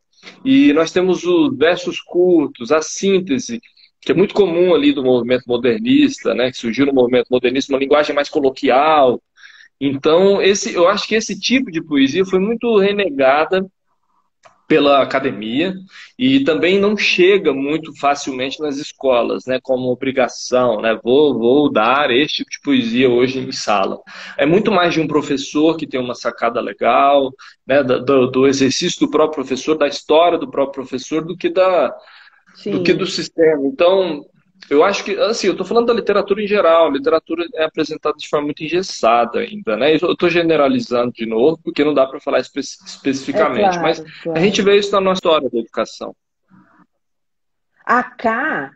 E nós temos os versos curtos, a síntese, que é muito comum ali do movimento modernista, né, que surgiu no movimento modernista, uma linguagem mais coloquial. Então, eu acho que esse tipo de poesia foi muito renegada pela academia e também não chega muito facilmente nas escolas, né, como obrigação, né, vou dar este tipo de poesia hoje em sala. É muito mais de um professor que tem uma sacada legal, né, do exercício do próprio professor, da história do próprio professor, do que do Sim. sistema. Então, eu acho que, assim, eu estou falando da literatura em geral, a literatura é apresentada de forma muito engessada ainda, né? Eu estou generalizando de novo, porque não dá para falar É especificamente, mas claro, a gente claro. vê isso na nossa história da educação. A Cá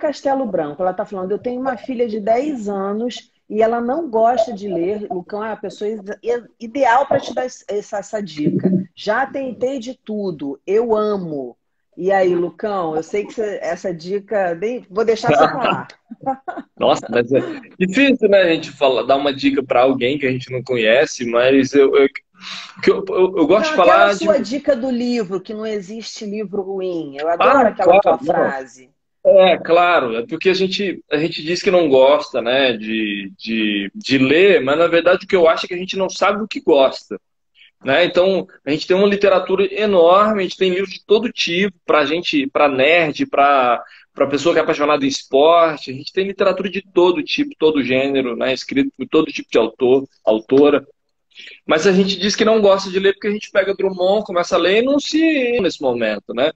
Castelo Branco, ela está falando, eu tenho uma filha de 10 anos e ela não gosta de ler. Lucão é a pessoa ideal para te dar essa dica. Já tentei de tudo, eu amo. E aí, Lucão, eu sei que essa dica, vou deixar você falar. Nossa, mas é difícil, né, a gente dar uma dica para alguém que a gente não conhece, mas eu gosto Não, de aquela falar de. sua dica do livro, que não existe livro ruim. Eu adoro Ah, aquela tua claro, não. frase. É, claro, é porque a gente diz que não gosta, né, de ler, mas na verdade o que eu acho é que a gente não sabe o que gosta, né? Então, a gente tem uma literatura enorme, a gente tem livros de todo tipo, para gente, para nerd, para pessoa que é apaixonada em esporte, a gente tem literatura de todo tipo, todo gênero, né, escrito por todo tipo de autor, autora, mas a gente diz que não gosta de ler porque a gente pega Drummond, começa a ler e não se nesse momento, né?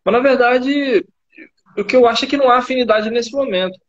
Mas na verdade, o que eu acho é que não há afinidade nesse momento.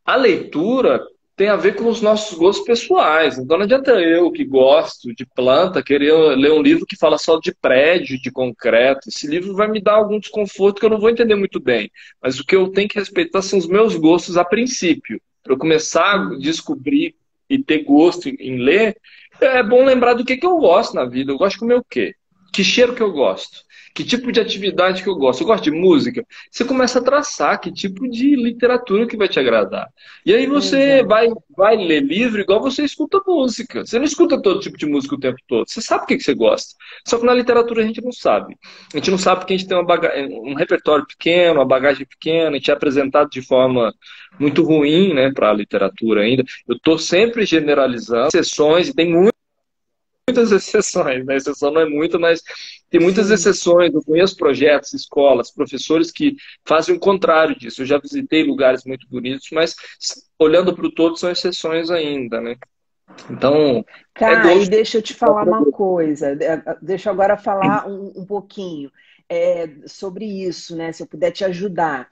A leitura tem a ver com os nossos gostos pessoais. Então não adianta eu, que gosto de planta, querer ler um livro que fala só de prédio, de concreto. Esse livro vai me dar algum desconforto que eu não vou entender muito bem. Mas o que eu tenho que respeitar são os meus gostos a princípio. Para eu começar a Hum. descobrir e ter gosto em ler, é bom lembrar do que eu gosto na vida. Eu gosto de comer o quê? Que cheiro que eu gosto? Que tipo de atividade que eu gosto? Eu gosto de música. Você começa a traçar que tipo de literatura que vai te agradar. E aí você Exato. vai ler livro igual você escuta música. Você não escuta todo tipo de música o tempo todo. Você sabe o que você gosta. Só que na literatura a gente não sabe. A gente não sabe porque a gente tem um repertório pequeno, uma bagagem pequena, a gente é apresentado de forma muito ruim, né, para a literatura ainda. Eu estou sempre generalizando exceções, e tem muitas exceções, né? Exceção não é muito, mas tem muitas Sim. exceções. Eu conheço projetos, escolas, professores que fazem o contrário disso. Eu já visitei lugares muito bonitos, mas olhando para o todo, são exceções ainda, né? Então, é Cá, e gosto. deixa eu te falar uma coisa, deixa eu agora falar um pouquinho sobre isso, né? Se eu puder te ajudar.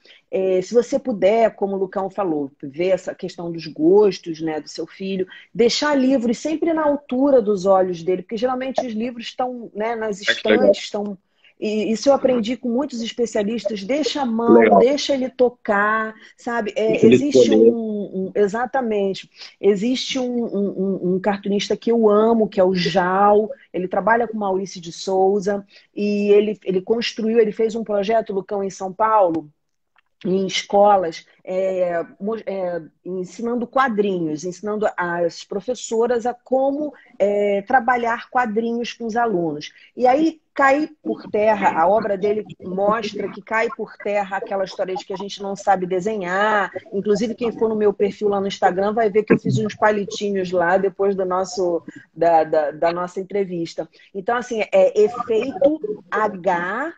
Se você puder, como o Lucão falou, ver essa questão dos gostos, né, do seu filho, deixar livros sempre na altura dos olhos dele, porque geralmente os livros estão, né, nas Acho legal. estantes, estão. E isso eu aprendi com muitos especialistas. Deixa a mão, Legal. deixa ele tocar, sabe? Deixa ele escolher. Exatamente. Existe um cartunista que eu amo, que é o Jal. Ele trabalha com Maurício de Souza e ele construiu, ele fez um projeto, Lucão, em São Paulo, em escolas, ensinando quadrinhos, ensinando as professoras a como trabalhar quadrinhos com os alunos. E aí cai por terra, a obra dele mostra que cai por terra aquela história de que a gente não sabe desenhar. Inclusive, quem for no meu perfil lá no Instagram vai ver que eu fiz uns palitinhos lá depois da nossa entrevista. Então, assim, é efeito H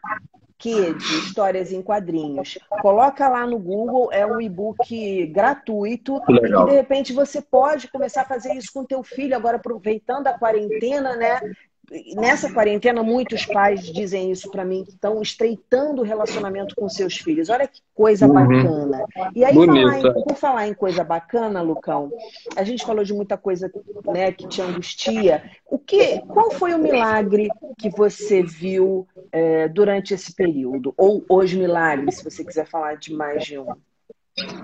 que de histórias em quadrinhos. Coloca lá no Google, é um e-book gratuito Que e que de legal. repente você pode começar a fazer isso com teu filho agora aproveitando a quarentena, né? Nessa quarentena, muitos pais dizem isso para mim, que estão estreitando o relacionamento com seus filhos. Olha que coisa Uhum. bacana. E aí, Bonito. por falar em coisa bacana, Lucão, a gente falou de muita coisa, né, que te angustia. Qual foi o milagre que você viu durante esse período? Ou os milagres, se você quiser falar de mais de um.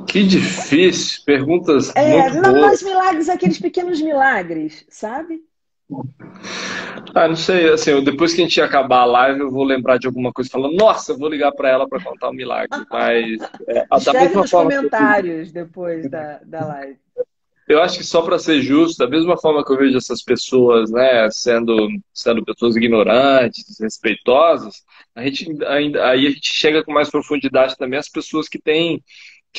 Que difícil. Perguntas muito Não, boas. mas milagres, aqueles pequenos milagres, sabe? Ah, não sei, assim, depois que a gente acabar a live, eu vou lembrar de alguma coisa falando, nossa, eu vou ligar para ela para contar um milagre. Mas da Escreve mesma nos forma que comentários depois da live. eu acho que só para ser justo, da mesma forma que eu vejo essas pessoas, né, sendo pessoas ignorantes, desrespeitosas, a gente ainda aí a gente chega com mais profundidade também as pessoas que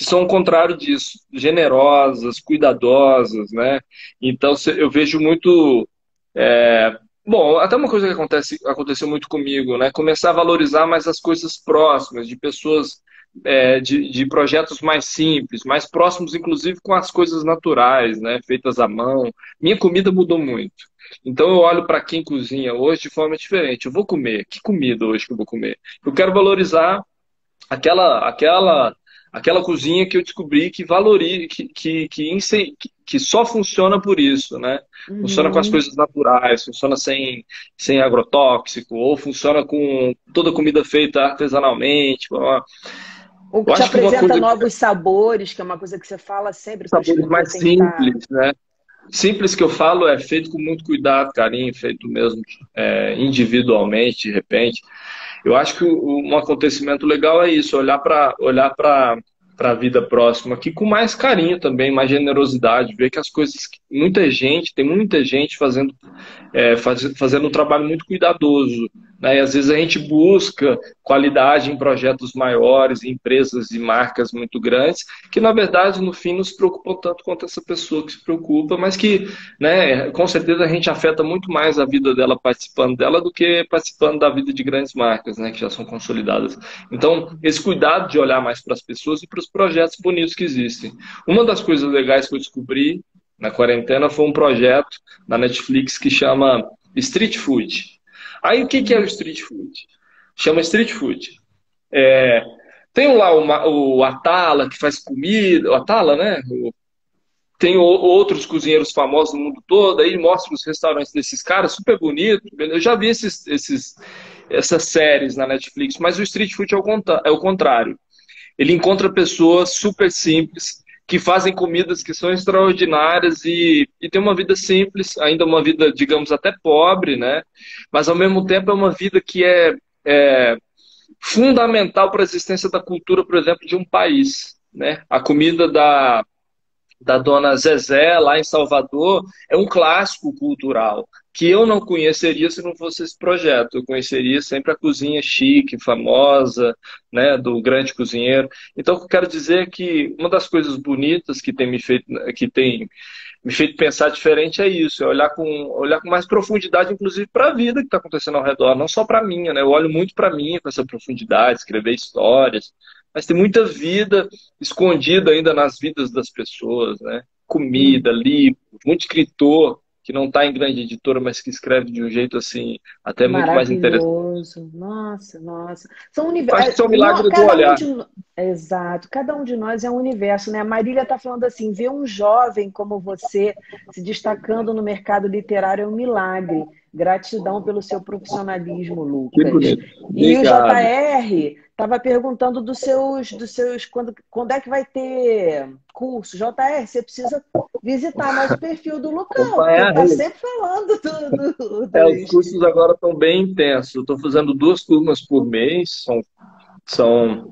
são o contrário disso, generosas, cuidadosas, né? Então eu vejo muito bom, até uma coisa que aconteceu muito comigo, né? Começar a valorizar mais as coisas próximas, de pessoas, de projetos mais simples, mais próximos, inclusive, com as coisas naturais, né? Feitas à mão. Minha comida mudou muito. Então eu olho para quem cozinha hoje de forma diferente. Eu vou comer. Que comida hoje que eu vou comer? Eu quero valorizar aquela cozinha que eu descobri que valoriza, que só funciona por isso, né? Funciona com as Uhum. coisas naturais, funciona sem agrotóxico, ou funciona com toda comida feita artesanalmente. Ou que Eu te acho que uma apresenta coisa que novos sabores, que é uma coisa que você fala sempre para sabores eu mais tentar. simples, né? Simples que eu falo é feito com muito cuidado, carinho, feito mesmo individualmente, de repente. Eu acho que um acontecimento legal é isso, olhar para a vida próxima aqui com mais carinho também, mais generosidade, ver que as coisas, tem muita gente fazendo um trabalho muito cuidadoso, né? E às vezes a gente busca qualidade em projetos maiores, em empresas e marcas muito grandes, que na verdade no fim nos preocupam tanto quanto essa pessoa que se preocupa, mas que, né, com certeza a gente afeta muito mais a vida dela participando dela do que participando da vida de grandes marcas, né, que já são consolidadas. Então, esse cuidado de olhar mais para as pessoas e para os projetos bonitos que existem. Uma das coisas legais que eu descobri na quarentena foi um projeto na Netflix que chama Street Food. Aí o que é o Street Food? Chama Street Food. É, tem lá o Atala, que faz comida, o Atala, né? Tem outros cozinheiros famosos no mundo todo, aí mostra os restaurantes desses caras, super bonito. Eu já vi essas séries na Netflix, mas o Street Food é o contrário. Ele encontra pessoas super simples, que fazem comidas que são extraordinárias e tem uma vida simples, ainda uma vida, digamos, até pobre, né? Mas ao mesmo tempo é uma vida que é fundamental para a existência da cultura, por exemplo, de um país, né? A comida da dona Zezé, lá em Salvador, é um clássico cultural que eu não conheceria se não fosse esse projeto. Eu conheceria sempre a cozinha chique, famosa, né, do grande cozinheiro. Então, o que eu quero dizer é que uma das coisas bonitas que tem me feito pensar diferente é isso, é olhar com mais profundidade, inclusive para a vida que está acontecendo ao redor, não só para a minha, né? Eu olho muito para a minha com essa profundidade, escrever histórias, mas tem muita vida escondida ainda nas vidas das pessoas, né? Comida, livro, muito escritor que não está em grande editora, mas que escreve de um jeito assim até muito mais interessante. Maravilhoso. Nossa, nossa. Acho que isso é um milagre do Cada um olhar. de exato, cada um de nós é um universo, né? A Marília está falando assim, ver um jovem como você se destacando no mercado literário é um milagre. Gratidão pelo seu profissionalismo, Que Lucas. bonito. E o Obrigado. JR estava perguntando dos seus quando é que vai ter curso. JR, você precisa visitar mais o perfil do Lucão, porque ele Acompanhar a está rede. sempre falando Os cursos agora estão bem intensos. Eu estou fazendo 2 turmas por mês.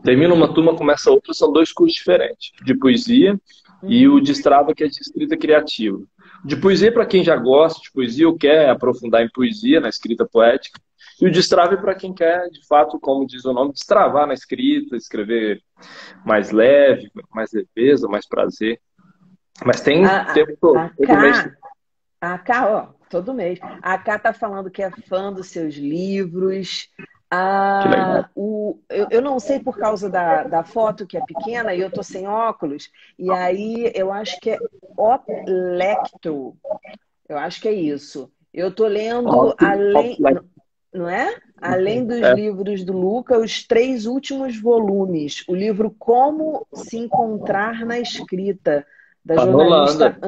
Termina uma turma, começa outra, são 2 cursos diferentes, de poesia e o Uhum. de Strava, que é de escrita criativa. De poesia, para quem já gosta de poesia ou quer aprofundar em poesia, na escrita poética, e o de Strava é para quem quer, de fato, como diz o nome, destravar na escrita, escrever mais leve, mais leveza, mais prazer. Mas tem A, a, tempo todo, a todo mês. K, a K, ó, todo mês. A K tá falando que é fã dos seus livros. Que legal. Eu não sei por causa da foto que é pequena e eu tô sem óculos. E aí eu acho que é Oplectro. Eu acho que é isso. Eu tô lendo além, não é? Além dos É, livros do Luca, os 3 últimos volumes. O livro Como se Encontrar na Escrita, da tá na Holanda, jornalista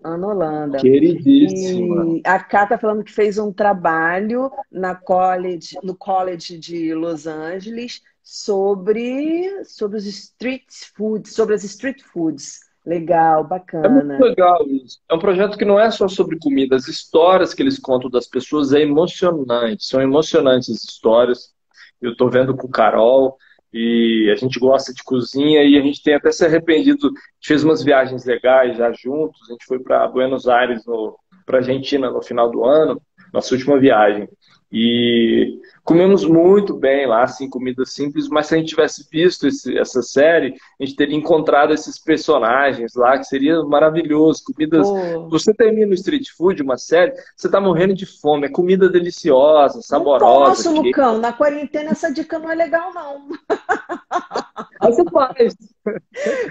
Ana Holanda. queridíssima. E a Cá está falando que fez um trabalho no College de Los Angeles sobre os street foods, sobre as street foods. Legal, É muito bacana. legal isso. É um projeto que não é só sobre comida, as histórias que eles contam das pessoas é emocionante. São emocionantes as histórias. Eu estou vendo com o Carol e a gente gosta de cozinha e a gente tem até se arrependido. A gente fez umas viagens legais já juntos. A gente foi para Buenos Aires, para Argentina no final do ano, nossa última viagem. E comemos muito bem lá, assim, comida simples, mas se a gente tivesse visto essa série, a gente teria encontrado esses personagens lá, que seria maravilhoso. Comidas. Pô, Você termina o street food, uma série, você tá morrendo de fome. É comida deliciosa, não saborosa, posso, que. Lucão. Na quarentena essa dica não é legal, não. Aí você faz.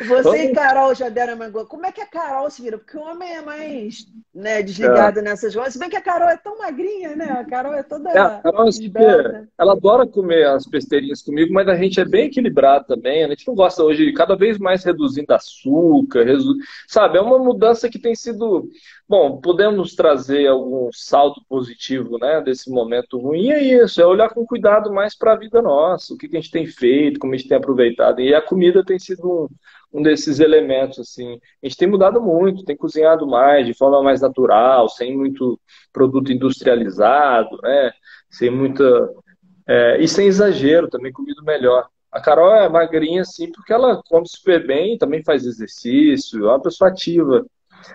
Você e Vamos. Carol já deram uma. Como é que a Carol se vira? Porque o homem é mais, né, É. desligado nessas coisas. Se bem que a Carol é tão magrinha, né? A Carol é A toda Carol é super. esbelta. Ela adora comer as besteirinhas comigo, mas a gente é bem equilibrado também. A gente não gosta hoje, cada vez mais reduzindo açúcar, sabe? É uma mudança que tem sido. Bom, podemos trazer algum saldo positivo, né, desse momento ruim. É isso, é olhar com cuidado mais para a vida nossa, o que que a gente tem feito, como a gente tem aproveitado. E a comida tem sido um desses elementos, assim. A gente tem mudado muito, tem cozinhado mais, de forma mais natural, sem muito produto industrializado, né? Sem muita. E sem exagero, também comido melhor. A Carol é magrinha, assim, porque ela come super bem, também faz exercício, é uma pessoa ativa.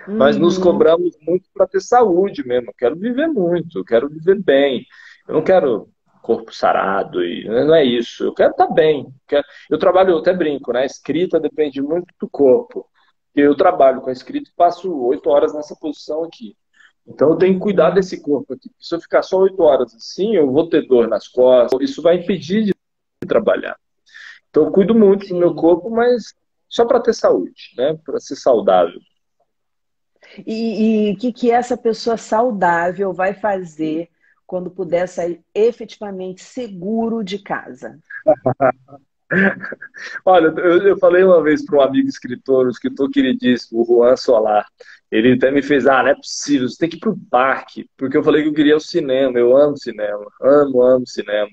Nós nos Uhum. cobramos muito para ter saúde mesmo. Eu quero viver muito, eu quero viver bem. Eu não quero corpo sarado, e não é isso. Eu quero estar bem. Eu trabalho, eu até brinco, né? A escrita depende muito do corpo. Eu trabalho com a escrita e passo 8 horas nessa posição aqui. Então eu tenho que cuidar Uhum. desse corpo aqui. Se eu ficar só 8 horas assim, eu vou ter dor nas costas. Isso vai impedir de trabalhar. Então eu cuido muito do meu Sim. corpo, mas só para ter saúde, né? Para ser saudável. E o que essa pessoa saudável vai fazer quando puder sair efetivamente seguro de casa? Olha, eu falei uma vez para um escritor queridíssimo, o Juan Solar. Ele até me fez, não é possível, você tem que ir para o parque, porque eu falei que eu queria o cinema, eu amo cinema, amo cinema.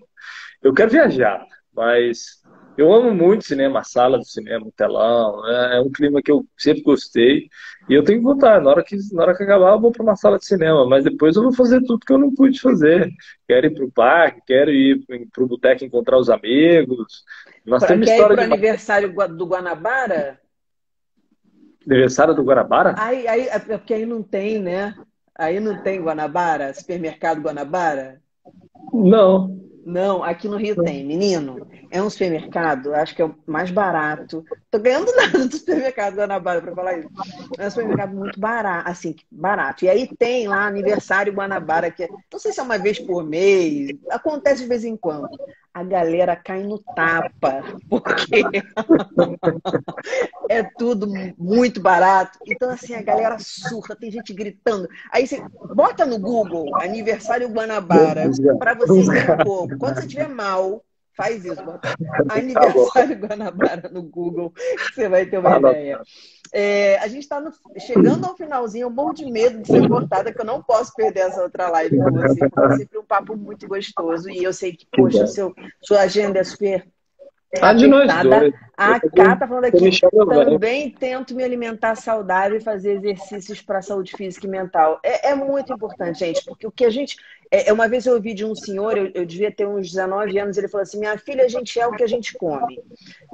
Eu quero viajar, mas eu amo muito cinema, a sala do cinema, o telão. É um clima que eu sempre gostei. E eu tenho que voltar. Na hora que acabar, eu vou para uma sala de cinema. Mas depois eu vou fazer tudo que eu não pude fazer. Quero ir para o parque, quero ir para o boteco encontrar os amigos. Nós temos Quer ir história para o demais. aniversário do Guanabara? Aniversário do Guarabara? Aí, é porque aí não tem, né? Aí não tem Guanabara, supermercado Guanabara. Não. Não, aqui no Rio tem, menino. É um supermercado, acho que é o mais barato. Tô ganhando nada do supermercado Guanabara para falar isso. É um supermercado muito barato, assim, barato. E aí tem lá aniversário Guanabara, que não sei se é uma vez por mês, acontece de vez em quando. A galera cai no tapa, porque é tudo muito barato. Então, assim, a galera surra, tem gente gritando. Aí você bota no Google aniversário Guanabara para você rir um pouco. Quando você estiver mal, Faz isso, bota Tá bom. aniversário Guanabara no Google, que você vai ter uma Ah, não. ideia. A gente está chegando ao finalzinho, eu morro de medo de ser cortada, que eu não posso perder essa outra live com você, porque é sempre um papo muito gostoso. E eu sei que, Que poxa, bom. Sua agenda é super Ah, de nós apertada. dois. A Eu Cá tá falando tô me aqui, chamando bem. também tento me alimentar saudável e fazer exercícios para a saúde física e mental. É muito importante, gente, porque o que a gente. Uma vez eu ouvi de um senhor, eu devia ter uns 19 anos, ele falou assim: minha filha, a gente é o que a gente come.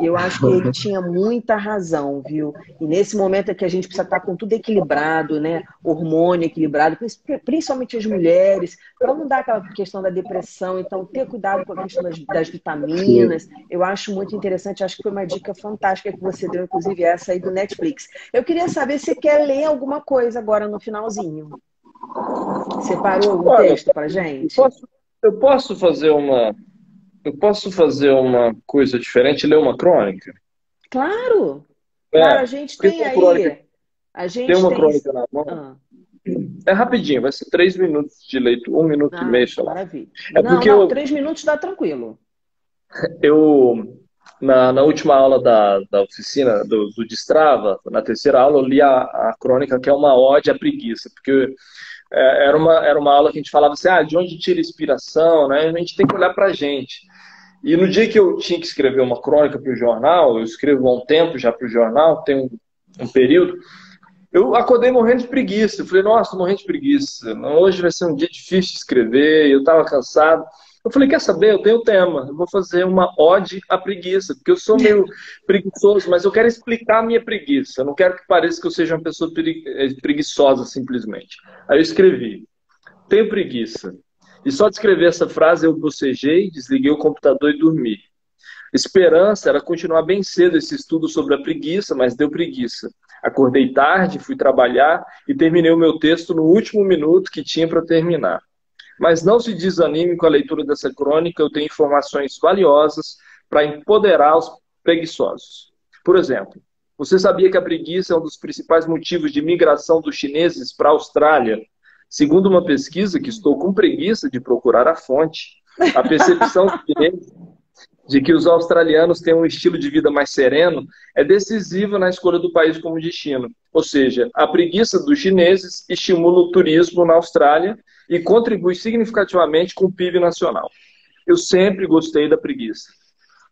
E eu acho que ele tinha muita razão, viu? E nesse momento é que a gente precisa estar com tudo equilibrado, né? Hormônio equilibrado, principalmente as mulheres, para não dar aquela questão da depressão. Então, ter cuidado com a questão das vitaminas. Eu acho muito interessante, acho que foi uma dica fantástica que você deu, inclusive essa aí do Netflix. Eu queria saber se você quer ler alguma coisa agora no finalzinho. Separou algum Olha, texto para eu gente? posso, eu posso fazer uma, eu posso fazer uma coisa diferente, ler uma crônica? Claro, claro, É, a gente porque tem aí. A tem gente uma tem. crônica na mão. Ah, É rapidinho, vai ser 3 minutos de leitura, 1 minuto e meio, sei lá. maravilha. É Não, porque não, 3 minutos dá tranquilo. eu na última aula da oficina do Destrava, na terceira aula, eu li a crônica que é uma ode à preguiça, porque era uma aula que a gente falava assim, de onde tira inspiração, né? A gente tem que olhar para a gente. E no dia que eu tinha que escrever uma crônica para o jornal, eu escrevo há um tempo já para o jornal, tem um período, eu acordei morrendo de preguiça. Eu falei, nossa, tô morrendo de preguiça. Hoje vai ser um dia difícil de escrever, eu estava cansado. Eu falei, quer saber? Eu tenho tema. Eu vou fazer uma ode à preguiça, porque eu sou meio preguiçoso, mas eu quero explicar a minha preguiça. Eu não quero que pareça que eu seja uma pessoa preguiçosa, simplesmente. Aí eu escrevi, tenho preguiça. E só de escrever essa frase eu bocejei, desliguei o computador e dormi. Esperança era continuar bem cedo esse estudo sobre a preguiça, mas deu preguiça. Acordei tarde, fui trabalhar e terminei o meu texto no último minuto que tinha para terminar. Mas não se desanime com a leitura dessa crônica, eu tenho informações valiosas para empoderar os preguiçosos. Por exemplo, você sabia que a preguiça é um dos principais motivos de migração dos chineses para a Austrália? Segundo uma pesquisa que estou com preguiça de procurar a fonte, a percepção dos chineses de que os australianos têm um estilo de vida mais sereno é decisiva na escolha do país como destino. Ou seja, a preguiça dos chineses estimula o turismo na Austrália e contribui significativamente com o PIB nacional. Eu sempre gostei da preguiça.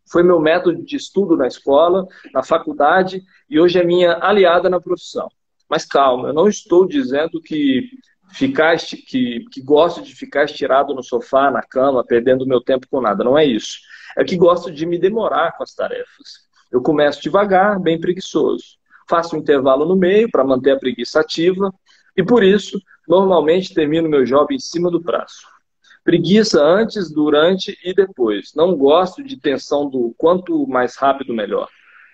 Foi meu método de estudo na escola, na faculdade e hoje é minha aliada na profissão. Mas calma, eu não estou dizendo que gosto de ficar estirado no sofá, na cama, perdendo meu tempo com nada. Não é isso. É que gosto de me demorar com as tarefas. Eu começo devagar, bem preguiçoso. Faço um intervalo no meio para manter a preguiça ativa e, por isso, normalmente termino meu job em cima do prazo. Preguiça antes, durante e depois. Não gosto de tensão do quanto mais rápido, melhor.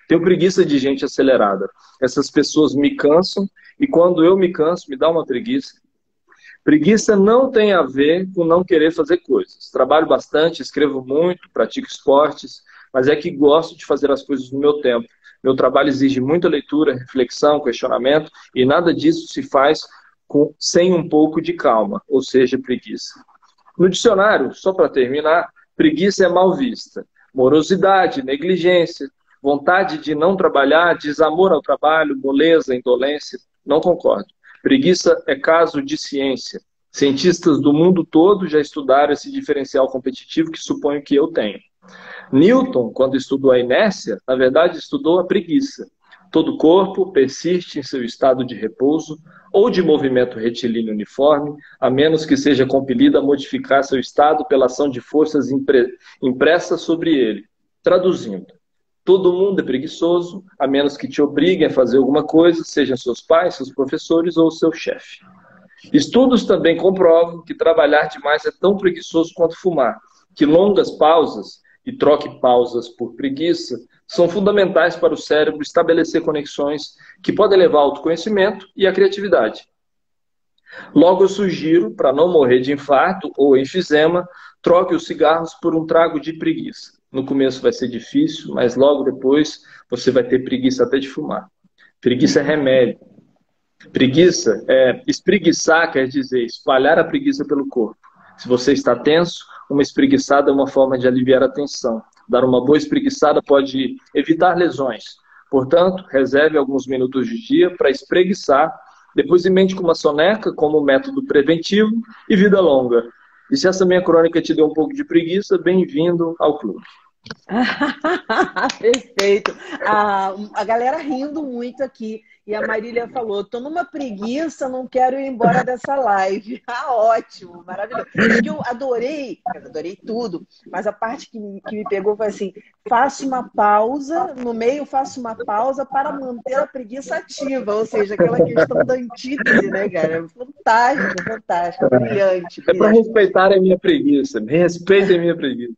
Tenho preguiça de gente acelerada. Essas pessoas me cansam e quando eu me canso, me dá uma preguiça. Preguiça não tem a ver com não querer fazer coisas. Trabalho bastante, escrevo muito, pratico esportes, mas é que gosto de fazer as coisas no meu tempo. Meu trabalho exige muita leitura, reflexão, questionamento, e nada disso se faz sem um pouco de calma, ou seja, preguiça. No dicionário, só para terminar, preguiça é mal vista. Morosidade, negligência, vontade de não trabalhar, desamor ao trabalho, moleza, indolência. Não concordo. Preguiça é caso de ciência. Cientistas do mundo todo já estudaram esse diferencial competitivo que suponho que eu tenho. Newton, quando estudou a inércia, na verdade estudou a preguiça. Todo corpo persiste em seu estado de repouso ou de movimento retilíneo uniforme, a menos que seja compelido a modificar seu estado pela ação de forças impressas sobre ele. Traduzindo, todo mundo é preguiçoso, a menos que te obriguem a fazer alguma coisa, sejam seus pais, seus professores ou seu chefe. Estudos também comprovam que trabalhar demais é tão preguiçoso quanto fumar, que longas pausas, e troque pausas por preguiça, são fundamentais para o cérebro estabelecer conexões que podem levar ao autoconhecimento e à criatividade. Logo eu sugiro, para não morrer de infarto ou enfisema, troque os cigarros por um trago de preguiça. No começo vai ser difícil, mas logo depois você vai ter preguiça até de fumar. Preguiça é remédio. Preguiça espreguiçar quer dizer espalhar a preguiça pelo corpo. Se você está tenso, uma espreguiçada é uma forma de aliviar a tensão. Dar uma boa espreguiçada pode evitar lesões. Portanto, reserve alguns minutos de dia para espreguiçar, depois emende com uma soneca como método preventivo e vida longa. E se essa minha crônica te deu um pouco de preguiça, bem-vindo ao clube. Perfeito. A galera rindo muito aqui. E a Marília falou, tô numa preguiça, não quero ir embora dessa live. Ah, ótimo, maravilhoso. O que eu adorei tudo, mas a parte que me pegou foi assim, faço uma pausa, no meio faço uma pausa para manter a preguiça ativa, ou seja, aquela questão da antítese, né, cara? Fantástico, fantástico, brilhante. É para respeitar a minha preguiça, me respeitem a minha preguiça.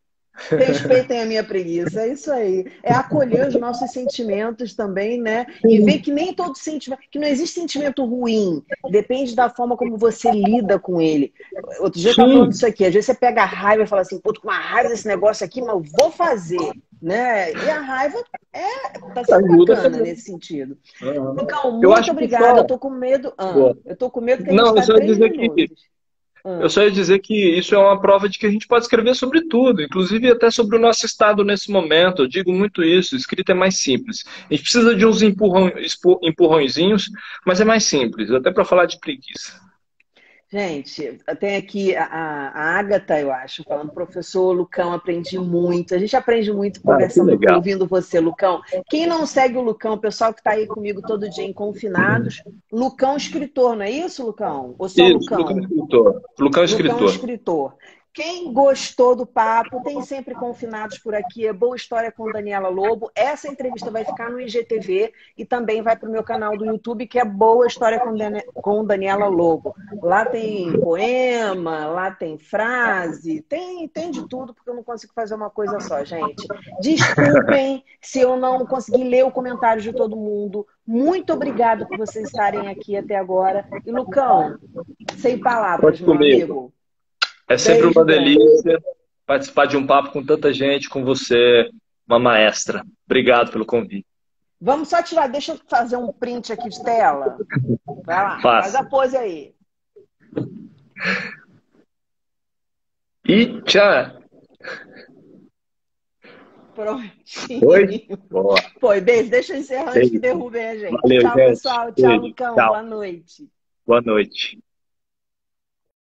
Respeitem a minha preguiça, é isso aí. É acolher os nossos sentimentos também, né? E ver que nem todo sentimento, que não existe sentimento ruim, depende da forma como você lida com ele. Outro dia eu estava falando disso aqui, às vezes você pega a raiva e fala assim, pô, tô com uma raiva desse negócio aqui, mas eu vou fazer, né? E a raiva tá sendo bacana nesse sentido. Então, muito obrigada, eu tô com medo. Eu tô com medo que a gente está 3 minutos. Eu só ia dizer que isso é uma prova de que a gente pode escrever sobre tudo, inclusive até sobre o nosso estado nesse momento. Eu digo muito isso, escrita é mais simples. A gente precisa de uns empurrõezinhos, mas é mais simples, até para falar de preguiça. Gente, tem aqui a Agatha, eu acho, falando, professor Lucão, aprendi muito. A gente aprende muito conversando, ouvindo você, Lucão. Quem não segue o Lucão, o pessoal que está aí comigo todo dia em Confinados, Lucão Escritor, não é isso, Lucão? Ou só Isso, Lucão? Lucão Escritor. Lucão Escritor. Lucão Escritor. Quem gostou do papo, tem sempre Confinados por aqui, é Boa História com Daniela Lobo. Essa entrevista vai ficar no IGTV e também vai para o meu canal do YouTube, que é Boa História com Daniela Lobo. Lá tem poema, lá tem frase, tem de tudo, porque eu não consigo fazer uma coisa só, gente. Desculpem se eu não consegui ler o comentário de todo mundo. Muito obrigado por vocês estarem aqui até agora. E, Lucão, sem palavras, meu amigo. É sempre uma delícia participar de um papo com tanta gente, com você, uma maestra. Obrigado pelo convite. Vamos só tirar, deixa eu fazer um print aqui de tela. Vai lá, faz a pose aí. E tchau. Prontinho. Oi? Boa. Foi, beijo. Deixa eu encerrar antes que derrubem a gente. Valeu, tchau, gente. pessoal. Tchau, Beijo. Lucão. Tchau. Boa noite. Boa noite.